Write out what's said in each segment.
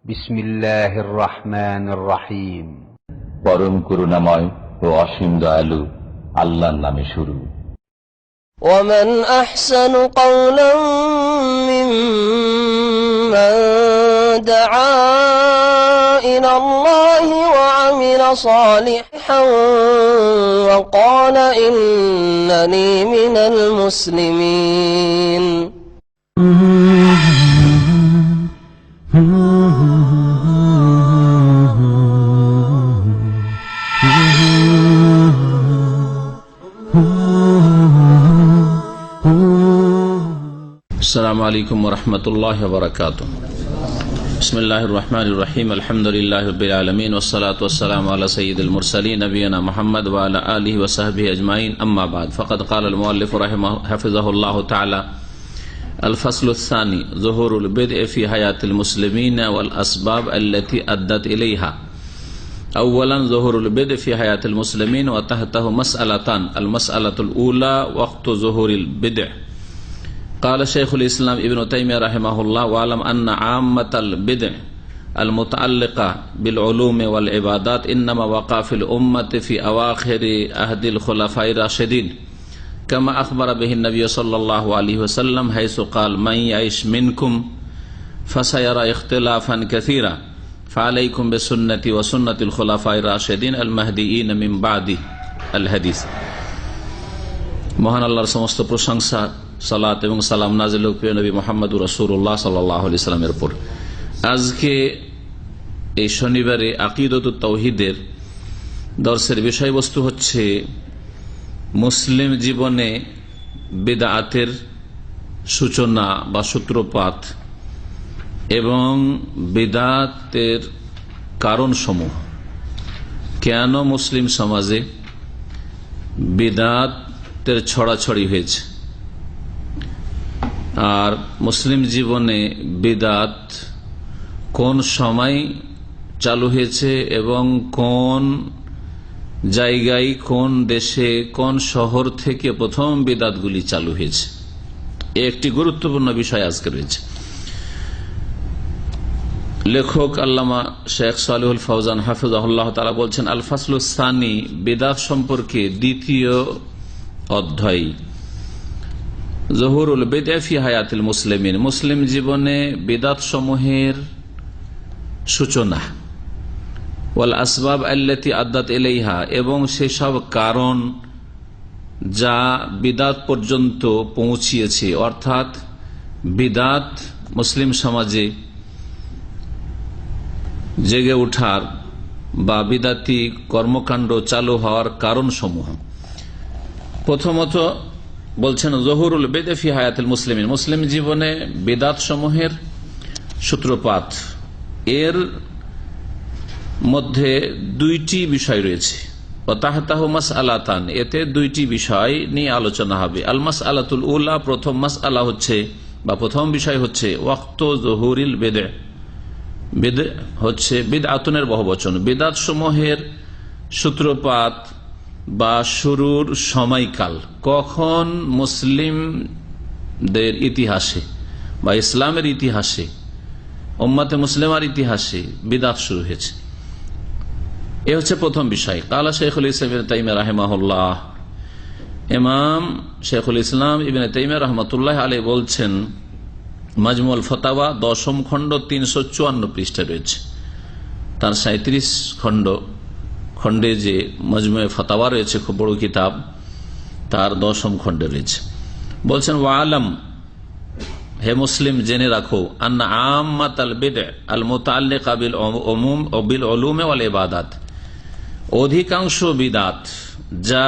বিসমিল্লাহির রহমানির রহিম। পরম করুণাময় ও অসীম দয়ালু আল্লাহর নামে শুরু। ومن أحسن قولا ممن دعا إلى الله وعمل صالحا وقال إنني من المسلمين. আসসালামু আলাইকুম ওয়া রাহমাতুল্লাহি ওয়া বারাকাতুহু। বিসমিল্লাহির রহমানির রহিম। আলহামদুলিল্লাহি রাব্বিল আলামিন ওয়াস সালাতু ওয়াস সালামু আলা সাইয়্যিদিল মুরসালিন নবিয়িনা মুহাম্মদ ওয়া আলা আলিহি ওয়া সাহবিহি আজমাইন। আম্মা বাদ, ফাকাদ ক্বালা আল মুআল্লিফ হাফিজাহুল্লাহু তাআলা আল ফাসলুস সানি যুহুরুল বিদ'i ফি হায়াতিল মুসলিমিন ওয়াল আসবাব আল্লাতী আদ্দাত ইলাইহা। আউয়ালান যুহুরুল বিদ'i ফি হায়াতিল মুসলিমিন ওয়া তাহতাহু মাসআলাতান। আল মাসআলাতুল উলা ওয়াক্তু যুহুরিল বিদ'i। قال شيخ الإسلام ابن تيمية رحمه الله: وعلم أن عامة البدع المتعلقة بالعلوم والعبادات إنما وقع في الأمة في أواخر عهد الخلفاء الراشدين، كما أخبر به النبي صلى الله عليه وسلم حيث قال: من يعش منكم فسيرى اختلافا كثيرا فعليكم بسنتي وسنة الخلفاء الراشدين المهديين من بعد الحديث। মহান আল্লাহর সমস্ত প্রশংসা, সালাত এবং সালাম নাযিল হোক প্রিয় নবী মুহাম্মদুর রাসূলুল্লাহ সাল্লাল্লাহু আলাইহি সাল্লামের উপর। আজকে এই শনিবারে আকীদাতুত তাওহীদের দর্শের বিষয়বস্তু হচ্ছে মুসলিম জীবনে বিদআতের সূচনা বা সূত্রপাত এবং বিদআতের কারণসমূহ। কেন মুসলিম সমাজে বিদআতের ছড়াছড়ি হয়েছে, আর মুসলিম জীবনে বিদআত কোন সময় চালু হয়েছে এবং কোন জায়গায়, কোন দেশে, কোন শহর থেকে প্রথম বিদআতগুলি চালু হয়েছে, একটি গুরুত্বপূর্ণ বিষয় আজকে রয়েছে। লেখক আল্লামা শেখ সালেহুল ফওজান হাফিজাহুল্লাহ তাআলা বলছেন, আল ফাসলুস সানি, বিদআত সম্পর্কে দ্বিতীয় অধ্যায়। যুহুরুল বিদ'i ফি হায়াতিল মুসলিমিন, মুসলিম জীবনে বিদআত সমূহের সূচনা, ওয়াল আসবাব আল্লাতী আদ্দাত ইলাইহা, এবং সেসব কারণ যা বিদআত পর্যন্ত পৌঁছিয়েছে, অর্থাৎ বিদআত মুসলিম সমাজে জেগে ওঠার বা বিদআতি কর্মকাণ্ড চালু হওয়ার কারণ সমূহ। প্রথমত বলছেন যুহুরুল বিদ'i ফি হায়াতিল মুসলিমিন, মুসলিম জীবনে বিদআত সমূহের সূত্রপাত। এর মধ্যে দুইটি বিষয় রয়েছে। ওয়া তাহতাহু মাসআলাতান, এতে দুইটি বিষয় নিয়ে আলোচনা হবে। আল মাসআলাতুল উলা, প্রথম মাসআলা হচ্ছে বা প্রথম বিষয় হচ্ছে ওয়াক্তু যুহুরিল বিদ'i। বিদ'a হচ্ছে বিদআতুনের বহুবচন। বিদআত সমূহের সূত্রপাত বা শুরুর সময়কাল কখন মুসলিমদের ইতিহাসে বা ইসলামের ইতিহাসে, উম্মতে মুসলিমার ইতিহাসে বিদআত শুরু হয়েছে, এ হচ্ছে প্রথম বিষয়। কালা শেখুল ইসলাম ইবনে তাইমিয়া রাহিমাহুল্লাহ, ইমাম শেখুল ইসলাম ইবনে তাইমিয়া রাহমাতুল্লাহ আলাইহি বলছেন, মাজমুউল ফাতাওয়া 10ম খণ্ড 354 পৃষ্ঠা রয়েছে। তার 37 খণ্ডে যে মজমুয়ে ফাতাওয়া রয়েছে, খুব বড় কিতাব, তার 10ম খণ্ডে রয়েছে। বলছেন, ওয়ালাম, হে মুসলিম জেনে রাখো, আন্না আম্মাতাল বিদ'i আল মুতাআল্লিকা বিল উমুম ও বিল উলুম ওয়াল ইবাদাত, অধিকাংশ বিদআত যা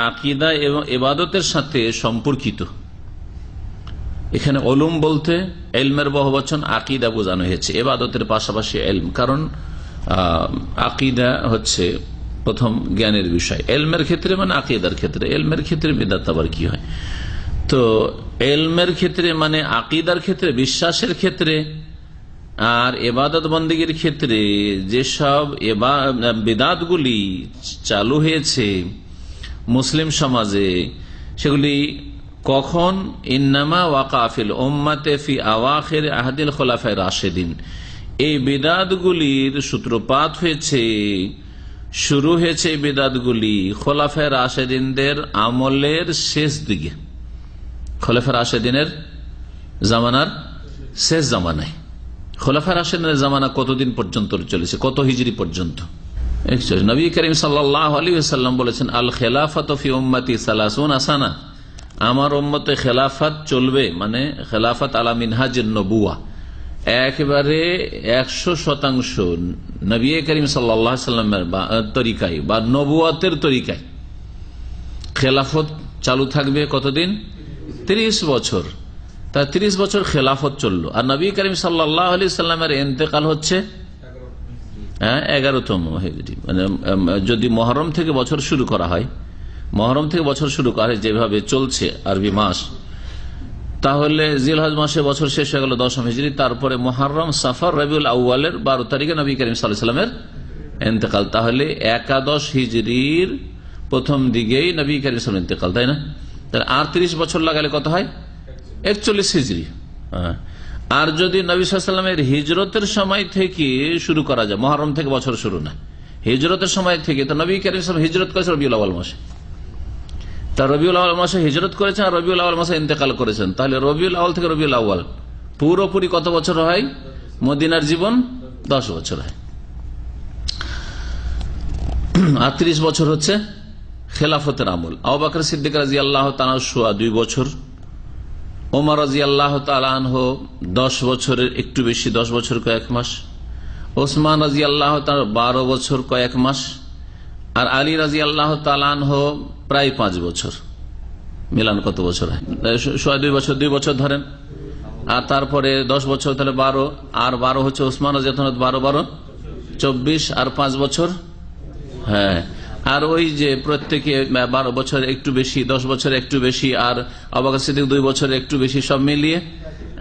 আকীদা এবং ইবাদতের সাথে সম্পর্কিত। এখানে উলুম বলতে ইলমের বহুবচন, আকীদা বোঝানো হয়েছে, ইবাদতের পাশাপাশি ইলম, কারণ আকীদা হচ্ছে প্রথম জ্ঞানের বিষয়। ইলমের ক্ষেত্রে মানে আকীদার ক্ষেত্রে, ইলমের ক্ষেত্রে বিদআত আবার কি হয়? তো ইলমের ক্ষেত্রে মানে আকীদার ক্ষেত্রে, বিশ্বাসের ক্ষেত্রে, আর ইবাদত বন্দেগীর ক্ষেত্রে যেসব বিদআতগুলি চালু হয়েছে মুসলিম সমাজে, সেগুলি কখন? ইন্নামা ওয়াকা ফিল উম্মাতে ফি আওয়াখির আহদিল খুলাফায়ে রাশিদিন, এই বিদাতগুলির সূত্রপাত হয়েছে, শুরু হয়েছে এই বিদাতগুলি খোলাফায়ে রাশেদিনদের আমলের শেষ দিকে, খোলাফায়ে রাশেদিনের জামানার শেষ জামানায়। খোলাফায়ে রাশেদিনের জামানা কতদিন পর্যন্ত চলেছে? কত হিজরি পর্যন্ত? নবী করিম সাল্লাল্লাহু আলাইহি ওয়াসাল্লাম বলেছেন, আল খেলাফাত ফি উম্মতি 30 সানা, আমার উম্মতে খেলাফত চলবে, মানে খেলাফত আলা মিনহাজিন নবুয়া, একেবারে 100% নবী করিম সাল্লাল্লাহু আলাইহি ওয়াসাল্লামের তরিকায় বা নবুয়াতের তরিকায় খেলাফত চালু থাকবে। কতদিন? 30 বছর। তা 30 বছর খেলাফত চললো। আর নবী করিম সাল্লাল্লাহু আলাইহি ওয়াসাল্লামের ইন্তেকাল হচ্ছে 11তম হিজরি, মানে যদি মহরম থেকে বছর শুরু করা হয়, মহরম থেকে বছর শুরু করা হয় যেভাবে চলছে আরবি মাস, তাহলে জিলহজ মাসে বছর শেষ হয়ে গেল 10ম হিজরি। তারপরে মুহররম, সফর, রবিউল আউয়ালের 12 তারিখে নবী করিম সাল্লাল্লাহু আলাইহি ওয়াসাল্লামের ইন্তেকাল। তাহলে 11 হিজরির প্রথম দিকেই নবী করিম সাল্লাল্লাহু আলাইহি ওয়াসাল্লামের ইন্তেকাল, তাই না? তাহলে আর 30 বছর লাগালে কত হয়? 41 হিজরি। আর যদি নবী সাল্লাল্লাহু আলাইহি ওয়াসাল্লামের হিজরতের সময় থেকে শুরু করা যায়, মুহররম থেকে বছর শুরু না, হিজরতের সময় থেকে, তো নবী করিম সাল্লাল্লাহু আলাইহি ওয়াসাল্লাম হিজরত করেছেন রবিউল আউয়াল মাসে, তা রবিউল আউয়াল মাসে হিজরত করেছেন আর রবিউল আউয়াল মাসে ইন্তেকাল করেছেন। তাহলে রবিউল আউয়াল থেকে রবিউল আউয়াল পুরোপুরি কত বছর হয়? মদিনার জীবন 10 বছর হয়। আর 30 বছর হচ্ছে খেলাফতের আমল। আবু বকর সিদ্দিক রাদিয়াল্লাহু তাআলা 2 বছর, ওমর রাদিয়াল্লাহু তাআলা আনহু 10 বছরের একটু বেশি, 10 বছর কয়েক মাস, ওসমান রাদিয়াল্লাহু তাআলা 12 বছর কয়েক মাস, আর আলী রাদিয়াল্লাহু তাআলা আনহু প্রায় 5 বছর। মিলান কত বছর হয়? 2 বছর, 2 বছর ধরেন। আর তারপরে 10 বছর, তাহলে 12, আর 12 হচ্ছে ওসমান রাদিয়াল্লাহু তাআলা 12 24, আর 5 বছর। হ্যাঁ, আর ওই যে প্রত্যেকে 12 বছর একটু বেশি, 10 বছর একটু বেশি, আর আবু বকর সিদ্দিক 2 বছর একটু বেশি, সব মিলিয়ে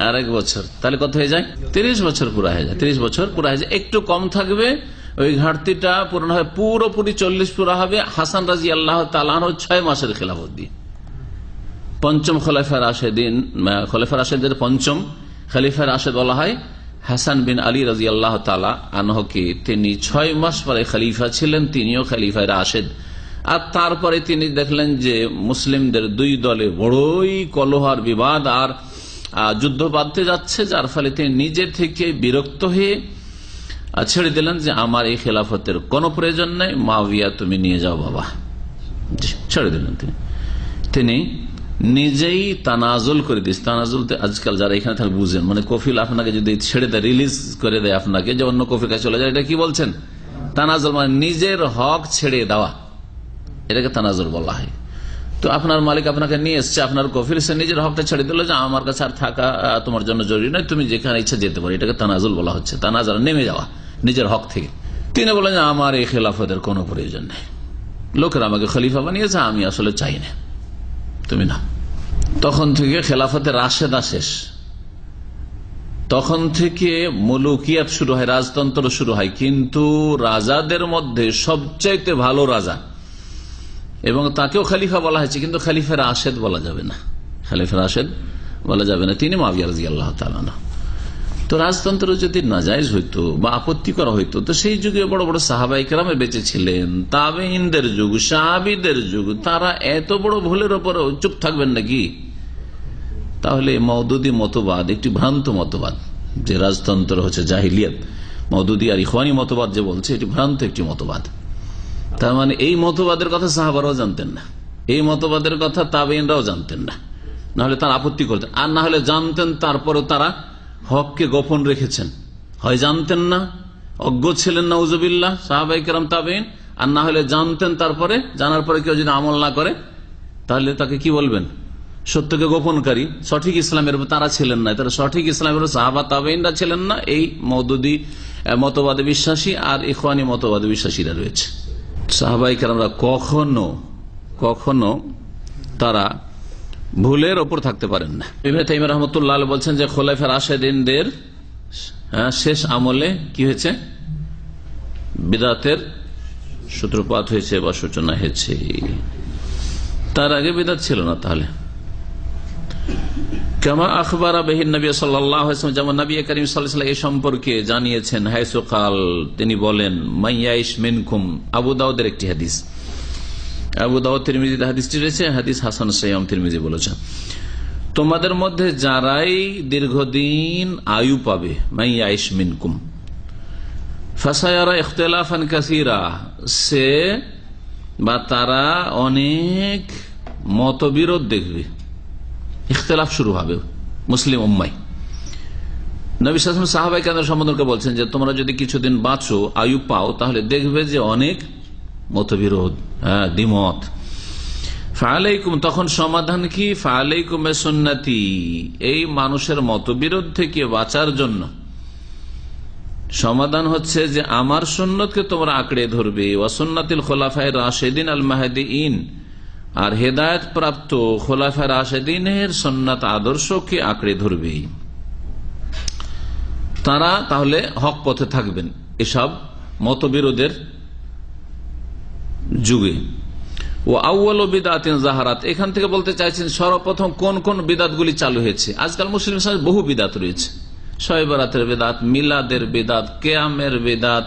আর 1 বছর। তাহলে কত হয়ে যায়? 30 বছর পুরা হয়ে যায়। 30 বছর পুরা হয়ে যায়, একটু কম থাকবে, ওই ঘাটতিটা পূরণ হবে, পুরোপুরি 40 পুরা হবে হাসান রাদিয়াল্লাহু তাআলা আনহু 6 মাসের খেলাফত দিয়ে। পঞ্চম খলিফা রাশেদিন, খলিফা রাশেদের পঞ্চম খলিফা রাশেদ বলা হয় হাসান বিন আলী রাদিয়াল্লাহু তাআলা আনহুকে। তিনি 6 মাস পরে খলিফা ছিলেন, তিনিও খলিফা রাশেদ। আর তারপরে তিনি দেখলেন যে মুসলিমদের 2 দলে বড়ই কলহার বিবাদ আর যুদ্ধ বাঁধতে যাচ্ছে, যার ফলে তিনি নিজে থেকে বিরক্ত হয়ে ছেড়ে দিলেন যে আমার এই খেলাফতের কোনো প্রয়োজন নাই, মুআবিয়া তুমি নিয়ে যাও বাবা, ছেড়ে দিলেন। তিনি নিজেই তানাজুল করে দিস। তানাজুল আজকাল যারা এখানে থাকে বুঝেন, মানে কফিল আপনাকে যদি ছেড়ে দেয়, রিলিজ করে দেয় আপনাকে, যে অন্য কফিল কাছে চলে যায়, এটা কি বলছেন? তানাজুল, মানে নিজের হক ছেড়ে দেওয়া, এটাকে তানাজুল বলা হয়। তো আপনার মালিক আপনাকে নিয়ে এসছে, আপনার কফিল, সে নিজের হকটা ছেড়ে দিল যে আমার কাছে আর থাকা তোমার জন্য জরুরি নয়, তুমি যেখানে ইচ্ছা যেতে পারো, এটাকে তানাজুল বলা হচ্ছে। তানাজুল নেমে যাওয়া নিজের হক থেকে। তিনি বলেন যে আমার এই খেলাফতের কোনো প্রয়োজন নেই, লোকেরা আমাকে খলিফা বানিয়েছে, আমি আসলে চাই না, তুমি না। তখন থেকে খেলাফতে রাশেদা শেষ, তখন থেকে মুলুকিয়াত শুরু হয়, রাজতন্ত্র শুরু হয়। কিন্তু রাজাদের মধ্যে সবচাইতে ভালো রাজা, এবং তাকেও খলিফা বলা হয়েছে, কিন্তু খলিফা রাশেদ বলা যাবে না, খলিফা রাশেদ বলা যাবে না, তিনি মুআবিয়া রাদিয়াল্লাহু তাআলা আনহু। তো রাজতন্ত্র যদি নাজায়েজ হইতো বা আপত্তিকর হইতো, তো সেই যুগে বড় বড় সাহাবায়ে কেরাম বেঁচে ছিলেন, তাবেঈনদের যুগ, সাহাবীদের যুগ, তারা এত বড় ভুলের উপর চুপ থাকবেন নাকি? তাহলে মওদুদি মতবাদ একটি ভ্রান্ত মতবাদ, যে রাজতন্ত্র হচ্ছে জাহিলিয়াত। মওদুদি আর ইখওয়ানি মতবাদ যে বলছে, এটি ভ্রান্ত একটি মতবাদ। তার মানে এই মতবাদের কথা সাহাবারাও জানতেন না, এই মতবাদের কথা তাবেঈনরাও জানতেন না, নাহলে তারা আপত্তি করতেন। আর না হলে জানতেন, তারপরেও তারা হককে গোপন রেখেছেন। হয় জানতেন না, অজ্ঞ ছিলেন নাউজুবিল্লাহ সাহাবায়ে কেরাম তাবেঈন, আর না হলে জানতেন, তারপরে জানার পরে কেউ যদি আমল না করে, তাহলে তাকে কি বলবেন? সত্যকে গোপনকারী। সঠিক ইসলামের তারা ছিলেন না, তারা সঠিক ইসলামের সাহাবা তাবেঈনরা ছিলেন না। এই মওদুদি মতবাদে বিশ্বাসী আর ইখওয়ানি মতবাদে বিশ্বাসীরা রয়েছে। সাহাবায়ে কেরামরা কখনো কখনো তারা ভুলের ওপর থাকতে পারেন না। ইবনে তাইমিয়া রাহমাতুল্লাহ আলাইহি বলছেন যে খোলাফা রাশেদিনদের শেষ আমলে কি হয়েছে? বিদআতের সূত্রপাত হয়েছে বা সূচনা হয়েছে। তার আগে বিদআত ছিল না। তাহলে কামা আখবারা বিহিন নবী সাল্লাল্লাহু আলাইহি ওয়াসাল্লাম, যেমন নবী করিম সাল্লাল্লাহু আলাইহি ওয়াসাল্লাম এই সম্পর্কে জানিয়েছেন। হাইসু কাল, তিনি বলেন, মাইয়াইশ মিনকুম, আবু দাউদের একটি হাদিস, আবু দাউদ তিরমিজিতে হাদিসটি রয়েছে, হাদিস হাসান সহিহ তিরমিজি বলেছেন, তোমাদের মধ্যে যারাই দীর্ঘদিন আয়ু পাবে, মাইয়াইশ মিনকুম, ফাসায়ারা ইখতিলাফান কাসীরা, সে বা তারা অনেক মতবিরোধ দেখবে, ইখতিলাফ শুরু হবে মুসলিম উম্মায়। নবী সাল্লাল্লাহু আলাইহি ওয়াসাল্লাম সাহাবায়ে কেরাম সম্বোধনকে বলছেন যে তোমরা যদি কিছুদিন বাঁচো, আয়ু পাও, তাহলে দেখবে যে অনেক মতবিরোধ, দ্বিমত। ফাআলাইকুম, তখন সমাধান কি? ফাআলাইকুম বিসুন্নতি, এই মানুষের মতবিরোধ থেকে বাঁচার জন্য সমাধান হচ্ছে যে আমার সুন্নতকে তোমরা আঁকড়ে ধরবে, ওয়া সুন্নাতিল খুলাফায়ে রাশিদিন আল মাহদিয়িন, আর হেদায়েত প্রাপ্ত খোলাফায়ে রাশিদিনের সুন্নাত আদর্শকে আঁকড়ে ধরবে। তারা তাহলে হক পথে থাকবেন এসব মতবিরোধের যুগে। ও আউয়ালু বিদআতিন যাহারাত, এখান থেকে বলতে চাইছেন সর্বপ্রথম কোন কোন বিদআতগুলি চালু হয়েছে। আজকাল মুসলিম সমাজে বহু বিদআত রয়েছে, শবে বরাতের বিদআত, মিলাদের বিদআত, কিয়ামের বিদআত,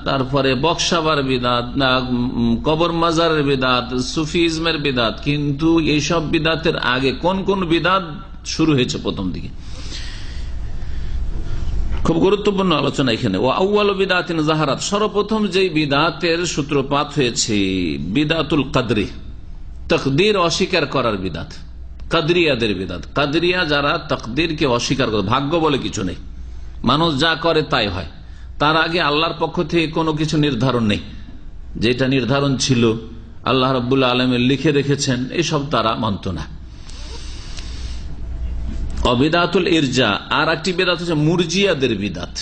তারপরে বক্সাবার বিদআত, কবর মাজারের বিদআত, সুফিজমের বিদআত। কিন্তু এইসব বিদআতের আগে কোন কোন বিদআত শুরু হয়েছে প্রথম দিকে, খুব গুরুত্বপূর্ণ আলোচনা এখানে। ও আউয়ালু বিদআতিন যাহারাত, সর্বপ্রথম যে বিদআতের সূত্রপাত হয়েছে বিদআতুল কদরি, তাকদীর অস্বীকার করার বিদআত, কাদরিয়াদের বিদআত। কাদরিয়া যারা তাকদীরকে অস্বীকার করে, ভাগ্য বলে কিছু নেই, মানুষ যা করে তাই হয়, তার আগে আল্লাহর পক্ষ থেকে কোনো কিছু নির্ধারণ নেই, যেটা নির্ধারণ ছিল আল্লাহ রাব্বুল আলামিন লিখে রেখেছেন, এসব তারা মানত না। অবিদাতুল ইরজা, আর একটি বিদআত হচ্ছে মুরজিয়াদের বিদআত।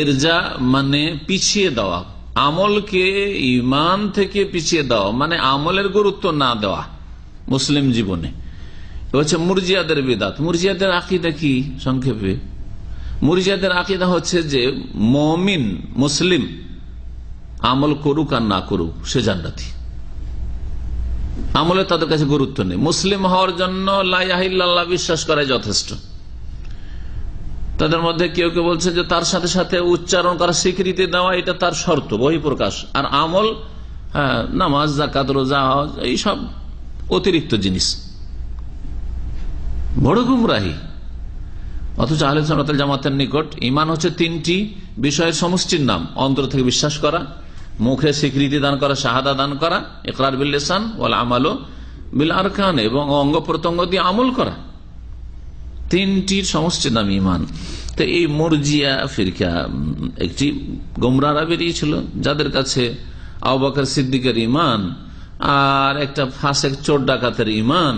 ইরজা মানে পিছিয়ে দেওয়া, আমলকে ঈমান থেকে পিছিয়ে দেওয়া, মানে আমলের গুরুত্ব না দেওয়া মুসলিম জীবনে, হচ্ছে মুরজিয়াদের বিদআত। মুরজিয়াদের আকীদা কি? সংক্ষেপে, মুরজিয়াদের আকীদা হচ্ছে যে মুমিন মুসলিম আমল করুক আর না করুক সে জান্নাতি, আমলে তাদের কাছে গুরুত্ব নেই। মুসলিম হওয়ার জন্য লা ইলাহা ইল্লাল্লাহ বিশ্বাস করাই যথেষ্ট। তাদের মধ্যে কেউ কেউ বলছে যে তার সাথে সাথে উচ্চারণ করা, স্বীকৃতি দেওয়া, এটা তার শর্ত, বহিঃপ্রকাশ। আর আমল, নামাজ, যাকাত, রোজা, হজ, এইসব অতিরিক্ত জিনিস, বড় গুমরাহি। অথচ আহলে সুন্নাত ওয়াল জামাতের নিকট ঈমান হচ্ছে তিনটি বিষয়ের সমষ্টির নাম: অন্তর থেকে বিশ্বাস করা, মুখে স্বীকৃতি দান করা, শাহাদা দান করা, ইকরার বিল লিসান ওয়াল আমালু বিল আরকান, এবং অঙ্গ প্রত্যঙ্গ দিয়ে আমল করা, তিনটির সমষ্টির নাম ঈমান। তো এই মুরজিয়া ফিরকা একটি গোমরাহরা বেরিয়েছিল, যাদের কাছে আবু বকর সিদ্দিকের ঈমান আর একটা ফাসেক চোর ডাকাতের ঈমান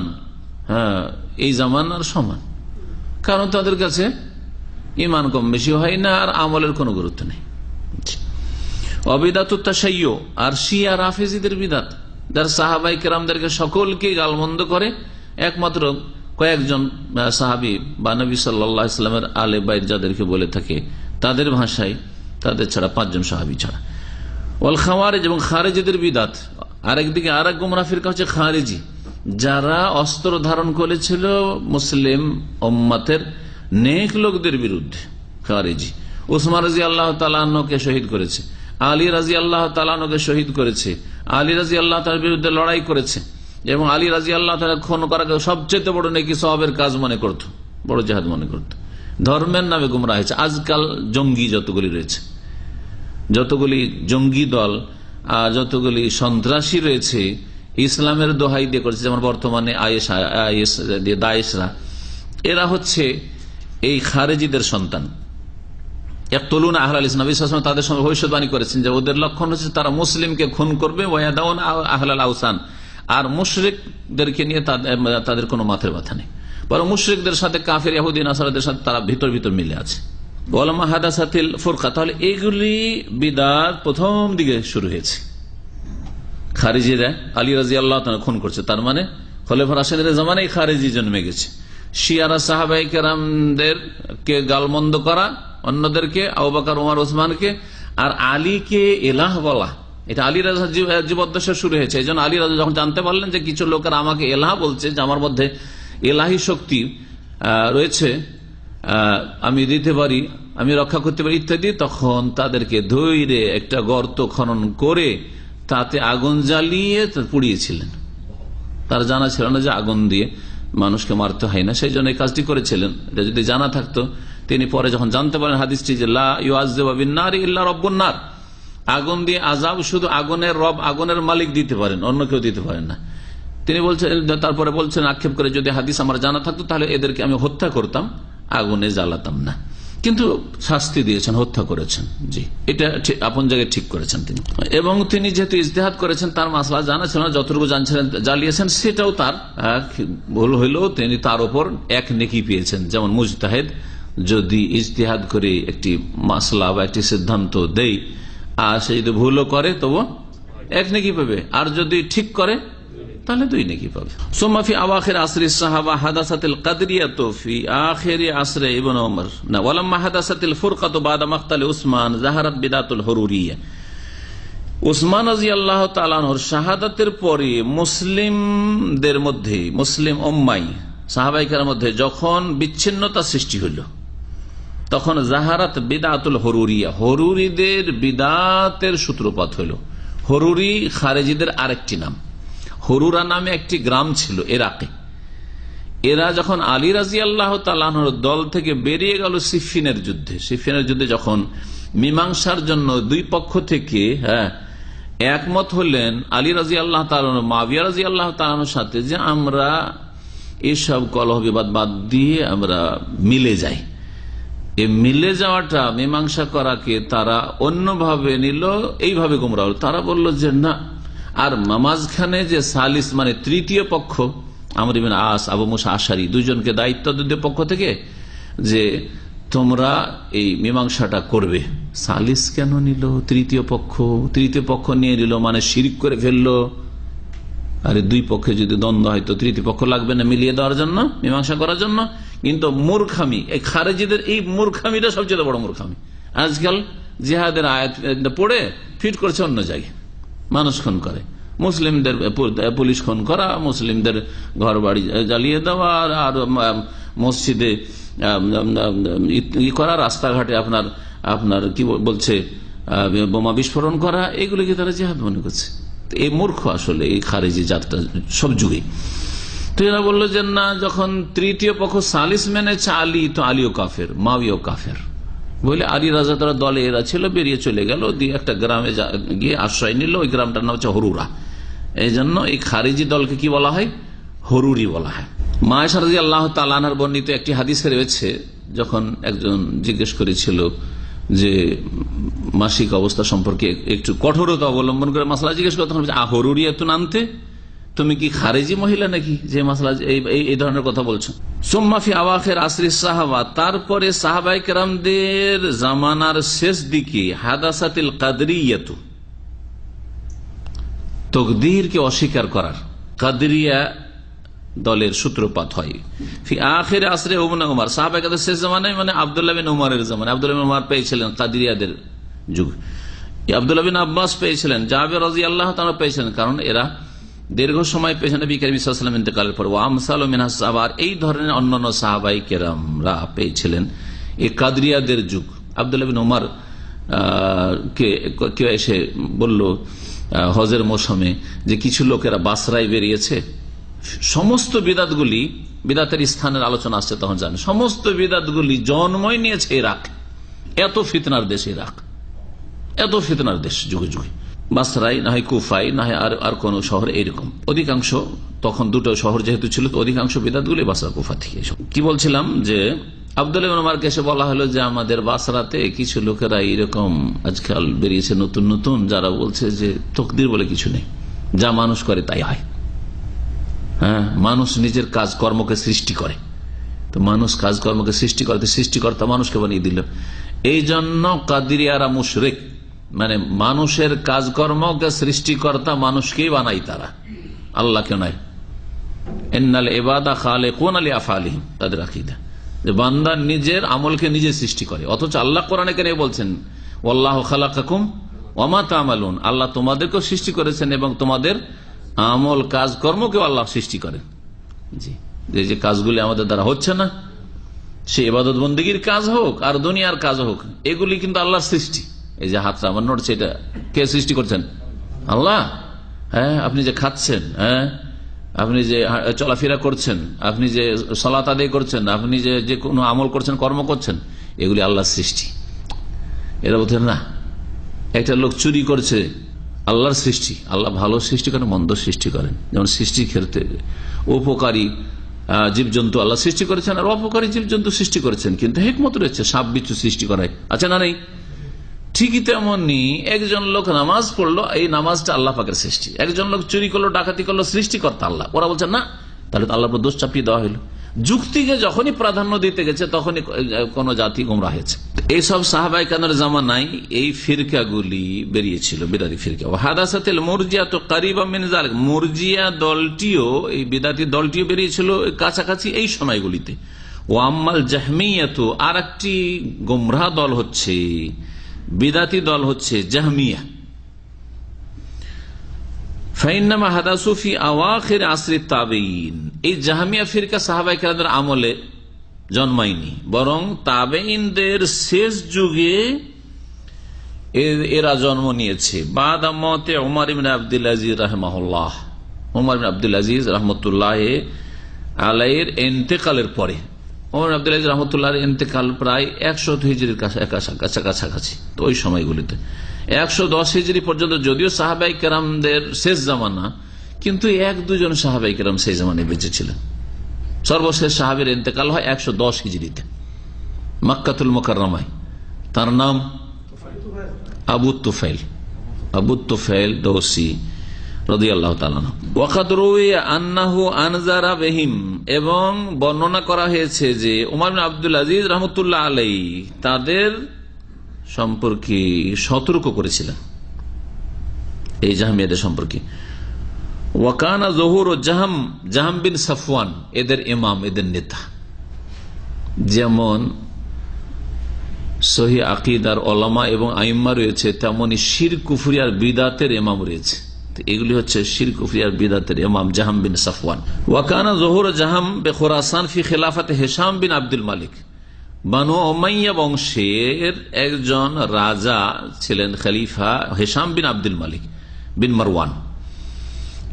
এই জামানার সমান, কারণ তাদের কাছে ঈমান কম বেশি হয় না আর আমলের কোনো গুরুত্ব নেই। অবিদাতুত তাশাইয়্যু, আর শিয়া রাফেজিদের বিদাত, যারা সাহাবাই কেরামদেরকে সকলকে গালমন্দ করে, একমাত্র কয়েকজন সাহাবী বা নবী সাল্লাল্লাহু আলাইহি ওয়াসাল্লামের আলে বাইত যাদেরকে বলে থাকে তাদের ভাষায়, তাদের ছাড়া 5 জন সাহাবী ছাড়া। ওয়াল খাওয়ারিজ, এবং খারেজিদের বিদাত। আরেকদিকে আরেক গোমরাহ ফিরকা হচ্ছে খারেজি, যারা অস্ত্র ধারণ করেছিল মুসলিম উম্মতের নেক লোকদের বিরুদ্ধে। খারেজি উসমান রাদিয়াল্লাহু তাআলা আনহুকে শহীদ করেছে, আলী রাদিয়াল্লাহু তাআলা আনহুকে শহীদ করেছে, আলী রাদিয়াল্লাহু তাআলার বিরুদ্ধে লড়াই করেছে, এবং আলী রাদিয়াল্লাহু তাআলা খুন করাকে সবচেয়ে বড় নেকি সওয়াবের কাজ মনে করত, বড় জিহাদ মনে করত। ধর্মের নামে গুমরাহ হয়েছে। আজকাল জঙ্গি যতগুলি রয়েছে, যতগুলি জঙ্গি দল আর যতগুলি সন্ত্রাসী রয়েছে, ইসলামের দোহাই দিয়ে করেছে, যেমন বর্তমানে দায়েশরা, এরা হচ্ছে এই খারেজিদের সন্তান। ইয়াকতুলুনা আহলাল ইসলাম, নবী সাল্লাল্লাহু আলাইহি ওয়াসাল্লাম তাদের সঙ্গে ভবিষ্যৎবাণী করেছেন যে ওদের লক্ষণ হচ্ছে তারা মুসলিমকে খুন করবে, ওয়ায়াদাউন আহলাল আওসান, আর মুশরিকদেরকে নিয়ে তাদের কোনো মাথার ব্যথা নেই, বরং মুশরিকদের সাথে কাফের ইহুদি নাসারাদের সাথে তারা ভিতর ভিতর মিলে আছে। ওয়ালামা হাদাসাতিল ফুরকা, তাহলে এইগুলি বিদআত প্রথম দিকে শুরু হয়েছে। খারিজিরা আলী রাদিয়াল্লাহু তাআলা খুন করছে, তার মানে খলিফা রাশিদের জামানায় খারিজি জন্মে গেছে। শিয়ারা সাহাবায়ে কেরামদেরকে গালমন্দ করা, অন্যদেরকে, আবু বকর, ওমর, ওসমানকে, আর আলীকে ইলাহ বলা, এটা আলী রাদিয়াল্লাহু জীবদ্দশায় শুরু হয়েছে। এই জন্য আলী রাদিয়াল্লাহু যখন জানতে পারলেন যে কিছু লোকেরা আমাকে ইলাহ বলছে, যে আমার মধ্যে এলাহি শক্তি রয়েছে, আমি দিতে পারি, আমি রক্ষা করতে পারি ইত্যাদি, তখন তাদেরকে ধৈর্য একটা গর্ত খনন করে তাতে আগুন জ্বালিয়ে পুড়িয়েছিলেন। তার জানা ছিল না যে আগুন দিয়ে মানুষকে মারতে হয় না, সেই জন্য এই কাজটি করেছিলেন। এটা যদি জানা থাকতো, তিনি পরে যখন জানতে পারেন হাদিসটি যে লা ইউআযযিবু বিন-নার ইল্লা রাব্বুন নার, আগুন দিয়ে আযাব শুধু আগুনের রব, আগুনের মালিক দিতে পারেন, অন্য কেউ দিতে পারেন না। তিনি বলছেন, তারপরে বলছেন আক্ষেপ করে, যদি হাদিস আমার জানা থাকতো তাহলে এদেরকে আমি হত্যা করতাম, আগুনে জ্বালাতাম না। কিন্তু শাস্তি দিয়েছেন, হত্যা করেছেন। জি, এটা আপন জায়গায় ঠিক করেছেন তিনি। এবং তিনি যেহেতু ইজতিহাদ করেছেন, তার মাসলা জানা ছিল না, যতটুকু জানছিলেন জ্বালিয়েছেন, সেটাও তার ভুল হইলেও তিনি তার উপর এক নেকি পেয়েছেন। যেমন মুজতাহিদ যদি ইজতিহাদ করে একটি মাসলা বা একটি সিদ্ধান্ত দেয়, আর সে যদি ভুলও করে তবু এক নেকি পাবে, আর যদি ঠিক করে তাহলে দুই নেকি পাবে। সুম্মা ফি আওয়াখির আসরি সাহাবা হাদাসাতিল কাদরিয়াতু ফি আখিরি আসরে ইবনে ওমর, না ওয়ালাম্মা হাদাসাতিল ফুরকাতু বাদা মাকতাল উসমান যাহারাত বিদাতুল হুরুরিয়া। উসমান রাদিয়াল্লাহু তাআলা আনহুর শাহাদাতের পরে মুসলিমদের মধ্যে, মুসলিম উম্মাহ সাহাবায়ে কেরামের মধ্যে যখন বিচ্ছিন্নতা সৃষ্টি হলো, তখন যাহারাত বিদাতুল হুরুরিয়া, হুরুরিদের বিদাতের সূত্রপাত হলো। হুরুরি খারেজিদের আরেকটি নাম। হুরুরা নামে একটি গ্রাম ছিল ইরাকে। এরা যখন আলী রাদিয়াল্লাহু তাআলা আনহুর দল থেকে বেরিয়ে গেল সিফিনের যুদ্ধে, সিফিনের যুদ্ধে যখন মীমাংসার জন্য দুই পক্ষ থেকে একমত হলেন আলী রাদিয়াল্লাহু তাআলা মুআবিয়া রাদিয়াল্লাহু তাআলার সাথে, যে আমরা এসব কলহ বিবাদ বাদ দিয়ে আমরা মিলে যাই। এই মিলে যাওয়াটা, মীমাংসা করাকে তারা অন্যভাবে নিল, এইভাবে গোমরাহ হল। তারা বলল যে না, আর মাঝখানে যে সালিস মানে তৃতীয় পক্ষ, আমর ইবনে আস, আবু মুসা আশারি, দুইজনকে দায়িত্ব দুই পক্ষ থেকে যে তোমরা এই মীমাংসাটা করবে। সালিস কেন নিল তৃতীয় পক্ষ? তৃতীয় পক্ষ নিয়ে নিল মানে শিরক করে ফেললো। আরে দুই পক্ষে যদি দ্বন্দ্ব হয় তো তৃতীয় পক্ষ লাগবে না মিলিয়ে দেওয়ার জন্য, মীমাংসা করার জন্য? কিন্তু মূর্খামি, এই খারেজিদের এই মূর্খামিটা সবচেয়ে বড় মূর্খামি। আজকাল জিহাদের আয়াত পড়ে ফিট করছে অন্য জায়গায়, মানুষ খুন করে, মুসলিমদের পুলিশ খুন করা, মুসলিমদের ঘর বাড়ি জ্বালিয়ে দেওয়া, আর মসজিদে ই করা, রাস্তাঘাটে আপনার কি বলছে বোমা বিস্ফোরণ করা, এগুলিকে তারা জিহাদ মনে করছে। এই মূর্খ আসলে এই খারেজি জাতটা সব যুগে। তো এরা বললো যে না, যখন তৃতীয় পক্ষ সালিস মেনেছে আলী, তো আলীও কাফের, মাওয়াও কাফের বলে আলী রাজা তারা দলে এরা ছিল, বেরিয়ে চলে গেল, দিয়ে একটা গ্রামে গিয়ে আশ্রয় নিল। ওই গ্রামটার নাম হচ্ছে হরুরা। এই জন্য এই খারিজি দলকে কি বলা হয়? হরুরি বলা হয়। মা আয়েশা রাদিয়াল্লাহু তাআলা আনহার বর্ণিত একটি হাদিসে রয়েছে, যখন একজন জিজ্ঞেস করেছিল যে মাসিক অবস্থা সম্পর্কে একটু কঠোরতা অবলম্বন করে মাসলা জিজ্ঞেস করতে হবে, হরুরিয়াতুন আনতে, তুমি কি খারেজি মহিলা নাকি যে মাসলা এই ধরনের কথা বলছো? সুম্মা ফি আওয়াখির আসরি সাহাবা, তারপরে সাহাবায়ে কেরামদের জামানার শেষ দিকে হাদাসাতিল কাদরিয়াতু, তকদীরকে অস্বীকার করার, কাদরিয়া দলের সূত্রপাত হয়। ফি আখির আসরে ইবনে উমর, সাহাবায়ে কেরামদের শেষ জামানায় মানে আব্দুল্লাহ বিন উমরের জামানায়। আব্দুল্লাহ বিন উমর পেয়েছিলেন কাদরিয়াদের যুগ, আব্দুল্লাহ বিন আব্বাস পেয়েছিলেন, জাবের রাদিয়াল্লাহু তাআলা পেয়েছিলেন, কারণ এরা দীর্ঘ সময় পেয়েছেন নবী করিম সাল্লাল্লাহু আলাইহি ওয়াসাল্লাম ইন্তেকালের পর। ওয়া আমসালু মিনাস সাহাবা, এই ধরনের অন্যান্য সাহাবায়ে কেরামরা পেয়েছিলেন এই কাদরিয়াদের যুগ। আব্দুল্লাহ বিন উমর কে এসে বলল হজের মৌসুমে যে কিছু লোকেরা বাসরায় বেরিয়েছে, সমস্ত বিদাতগুলি, বিদাতের স্থানের আলোচনা আসছে তখন জানে, সমস্ত বিদাতগুলি জন্মই নিয়েছে ইরাক। এত ফিতনার দেশ ইরাক, এত ফিতনার দেশ যুগে যুগে। বাসরাই না হয় কুফাই না হয় আর কোন শহর, এরকম অধিকাংশ, তখন দুটো শহর যেহেতু ছিল তো অধিকাংশ বিদাতগুলি বাসরা কুফা থেকে। কি বলছিলাম যে আব্দুল্লাহ ইবনে উমরকে এসে বলা হলো যে আমাদের বাসরাতে কিছু লোকেরা এরকম আজকাল বেরিয়েছে নতুন নতুন, যারা বলছে যে তকদির বলে কিছু নেই, যা মানুষ করে তাই হয়। হ্যাঁ, মানুষ নিজের কাজ কর্মকে সৃষ্টি করে, তো মানুষ কাজকর্মকে সৃষ্টি করে, সৃষ্টিকর্তা মানুষকে বানিয়ে দিল। এই জন্য কাদিরিয়ারা মুশরিক, মানে মানুষের কাজকর্মকে সৃষ্টিকর্তা মানুষকেই বানাই তারা, আল্লাহকে নয়। ইন্নাল ইবাদা খালিকুনা লিআফআলিহিম, তাদের আকীদা যে বান্দা নিজের আমলকে নিজে সৃষ্টি করে। অথচ আল্লাহ কোরআনে কেন বলছেন ওয়াল্লাহু খালাকাকুম ওয়া মা তা'মালুন, আল্লাহ তোমাদেরকেও সৃষ্টি করেছেন এবং তোমাদের আমল কাজকর্মকেও আল্লাহ সৃষ্টি করেন। জি, যে কাজগুলি আমাদের দ্বারা হচ্ছে না, সে ইবাদত বন্দেগীর কাজ হোক আর দুনিয়ার কাজ হোক, এগুলি কিন্তু আল্লাহর সৃষ্টি। এই যে হাতটা আমার নড়ছে, এটা কে সৃষ্টি করছেন? আল্লাহ। হ্যাঁ, আপনি যে খাচ্ছেন, হ্যাঁ, আপনি যে চলাফেরা করছেন, আপনি যে সালাত আদায় করছেন, আপনি যে কোনো আমল করছেন, কর্ম করছেন, এগুলি আল্লাহর সৃষ্টি। এরা বলছেন না, একটা লোক চুরি করছে, আল্লাহর সৃষ্টি। আল্লাহ ভালো সৃষ্টি করেন, মন্দ সৃষ্টি করেন। যেমন সৃষ্টি ক্ষেত্রে উপকারী জীবজন্তু আল্লাহ সৃষ্টি করেছেন, আর অপকারী জীবজন্তু সৃষ্টি করেছেন, কিন্তু হিকমত রয়েছে সাপ বিচ্ছু সৃষ্টি করায়, আছে না নেই? ঠিকই তেমনি একজন লোক নামাজ পড়লো, এই নামাজটা আল্লাহ পাকের সৃষ্টি। একজন লোক চুরি করলো, ডাকাতি করলো, সৃষ্টিকর্তা আল্লাহ। ওরা বলছে না, তাহলে তো আল্লাহর উপর দোষ চাপিয়ে দেওয়া হলো। যুক্তিকে যখনই প্রাধান্য দিতে গেছে তখনই কোন জাতি গোমরাহ হয়েছে। এইসব সাহাবায়ে কেরামের জামানায় এই ফিরকাগুলি বেরিয়েছিল, বিদাতি ফিরকা। হাদাসাতিল মুরজিয়া তো কারিবা মিন যালিক, মুরজিয়া দলটিও, এই বিদাতি দলটিও বেরিয়েছিল কাছাকাছি এই সময়গুলিতে। ওয়াম্মাল জাহমিয়া, তো আর একটি গোমরাহ দল হচ্ছে, বিদাতি দল হচ্ছে জাহমিয়া। ফাইন্নামা হাদাসু ফি আওয়াখির আসরি তাবেঈন, এই জাহমিয়া ফিরকা সাহাবায়ে কেরামদের আমলে জন্মায়নি, বরং তাবেঈনদের শেষ যুগে এরা জন্ম নিয়েছে। বাদা মতে উমর ইবনে আব্দুল আজিজ রাহিমাহুল্লাহ, উমর ইবনে আব্দুল আজিজ রাহমাতুল্লাহ আলাইহির ইন্তেকালের পরে। ওমর আব্দুল আজিজ রহমতুল্লাহর ইন্তেকাল প্রায় 100 হিজরির কাছাকাছি। তো ওই সময়গুলিতে 110 হিজরি পর্যন্ত যদিও সাহাবাই কেরামদের শেষ জামানা, কিন্তু 1-2 সাহাবাই কেরাম সেই জামানায় বেঁচে ছিলেন। সর্বশেষ সাহাবের ইন্তেকাল হয় 110 হিজরিতে মক্কাতুল মুকাররমায়। তার নাম আবু তুফাইল দৌসি রাদিয়াল্লাহু তাআলা। ওয়াকাদ রুইয়া আন্নাহু আনজারা বিহিম, এবং বর্ণনা করা হয়েছে যে উমর ইবনে আব্দুল আজিজ রাহমাতুল্লাহ আলাইহি তাদের সম্পর্কে সতর্ক করেছিলেন, এই জাহমিয়াদের সম্পর্কে। ওয়াকানা যুহুর জাহাম বিন সাফওয়ান এদের ইমাম, এদের নেতা। যেমন সহিহ আকীদার উলামা এবং আইম্মা রয়েছে, তেমনি শিরক কুফরি আর বিদআতের ইমাম রয়েছে। এগুলি হচ্ছে শিরক কুফরি আর বিদআতের ইমাম জাহাম বিন সাফওয়ান। ওয়াকানা যুহুর জাহাম বিখুরাসান ফি খিলাফাতে হিশাম বিন আব্দুল মালিক, বানু উমাইয়া বংশের একজন রাজা ছিলেন খলিফা হিশাম বিন আব্দুল মালিক বিন মারওয়ান।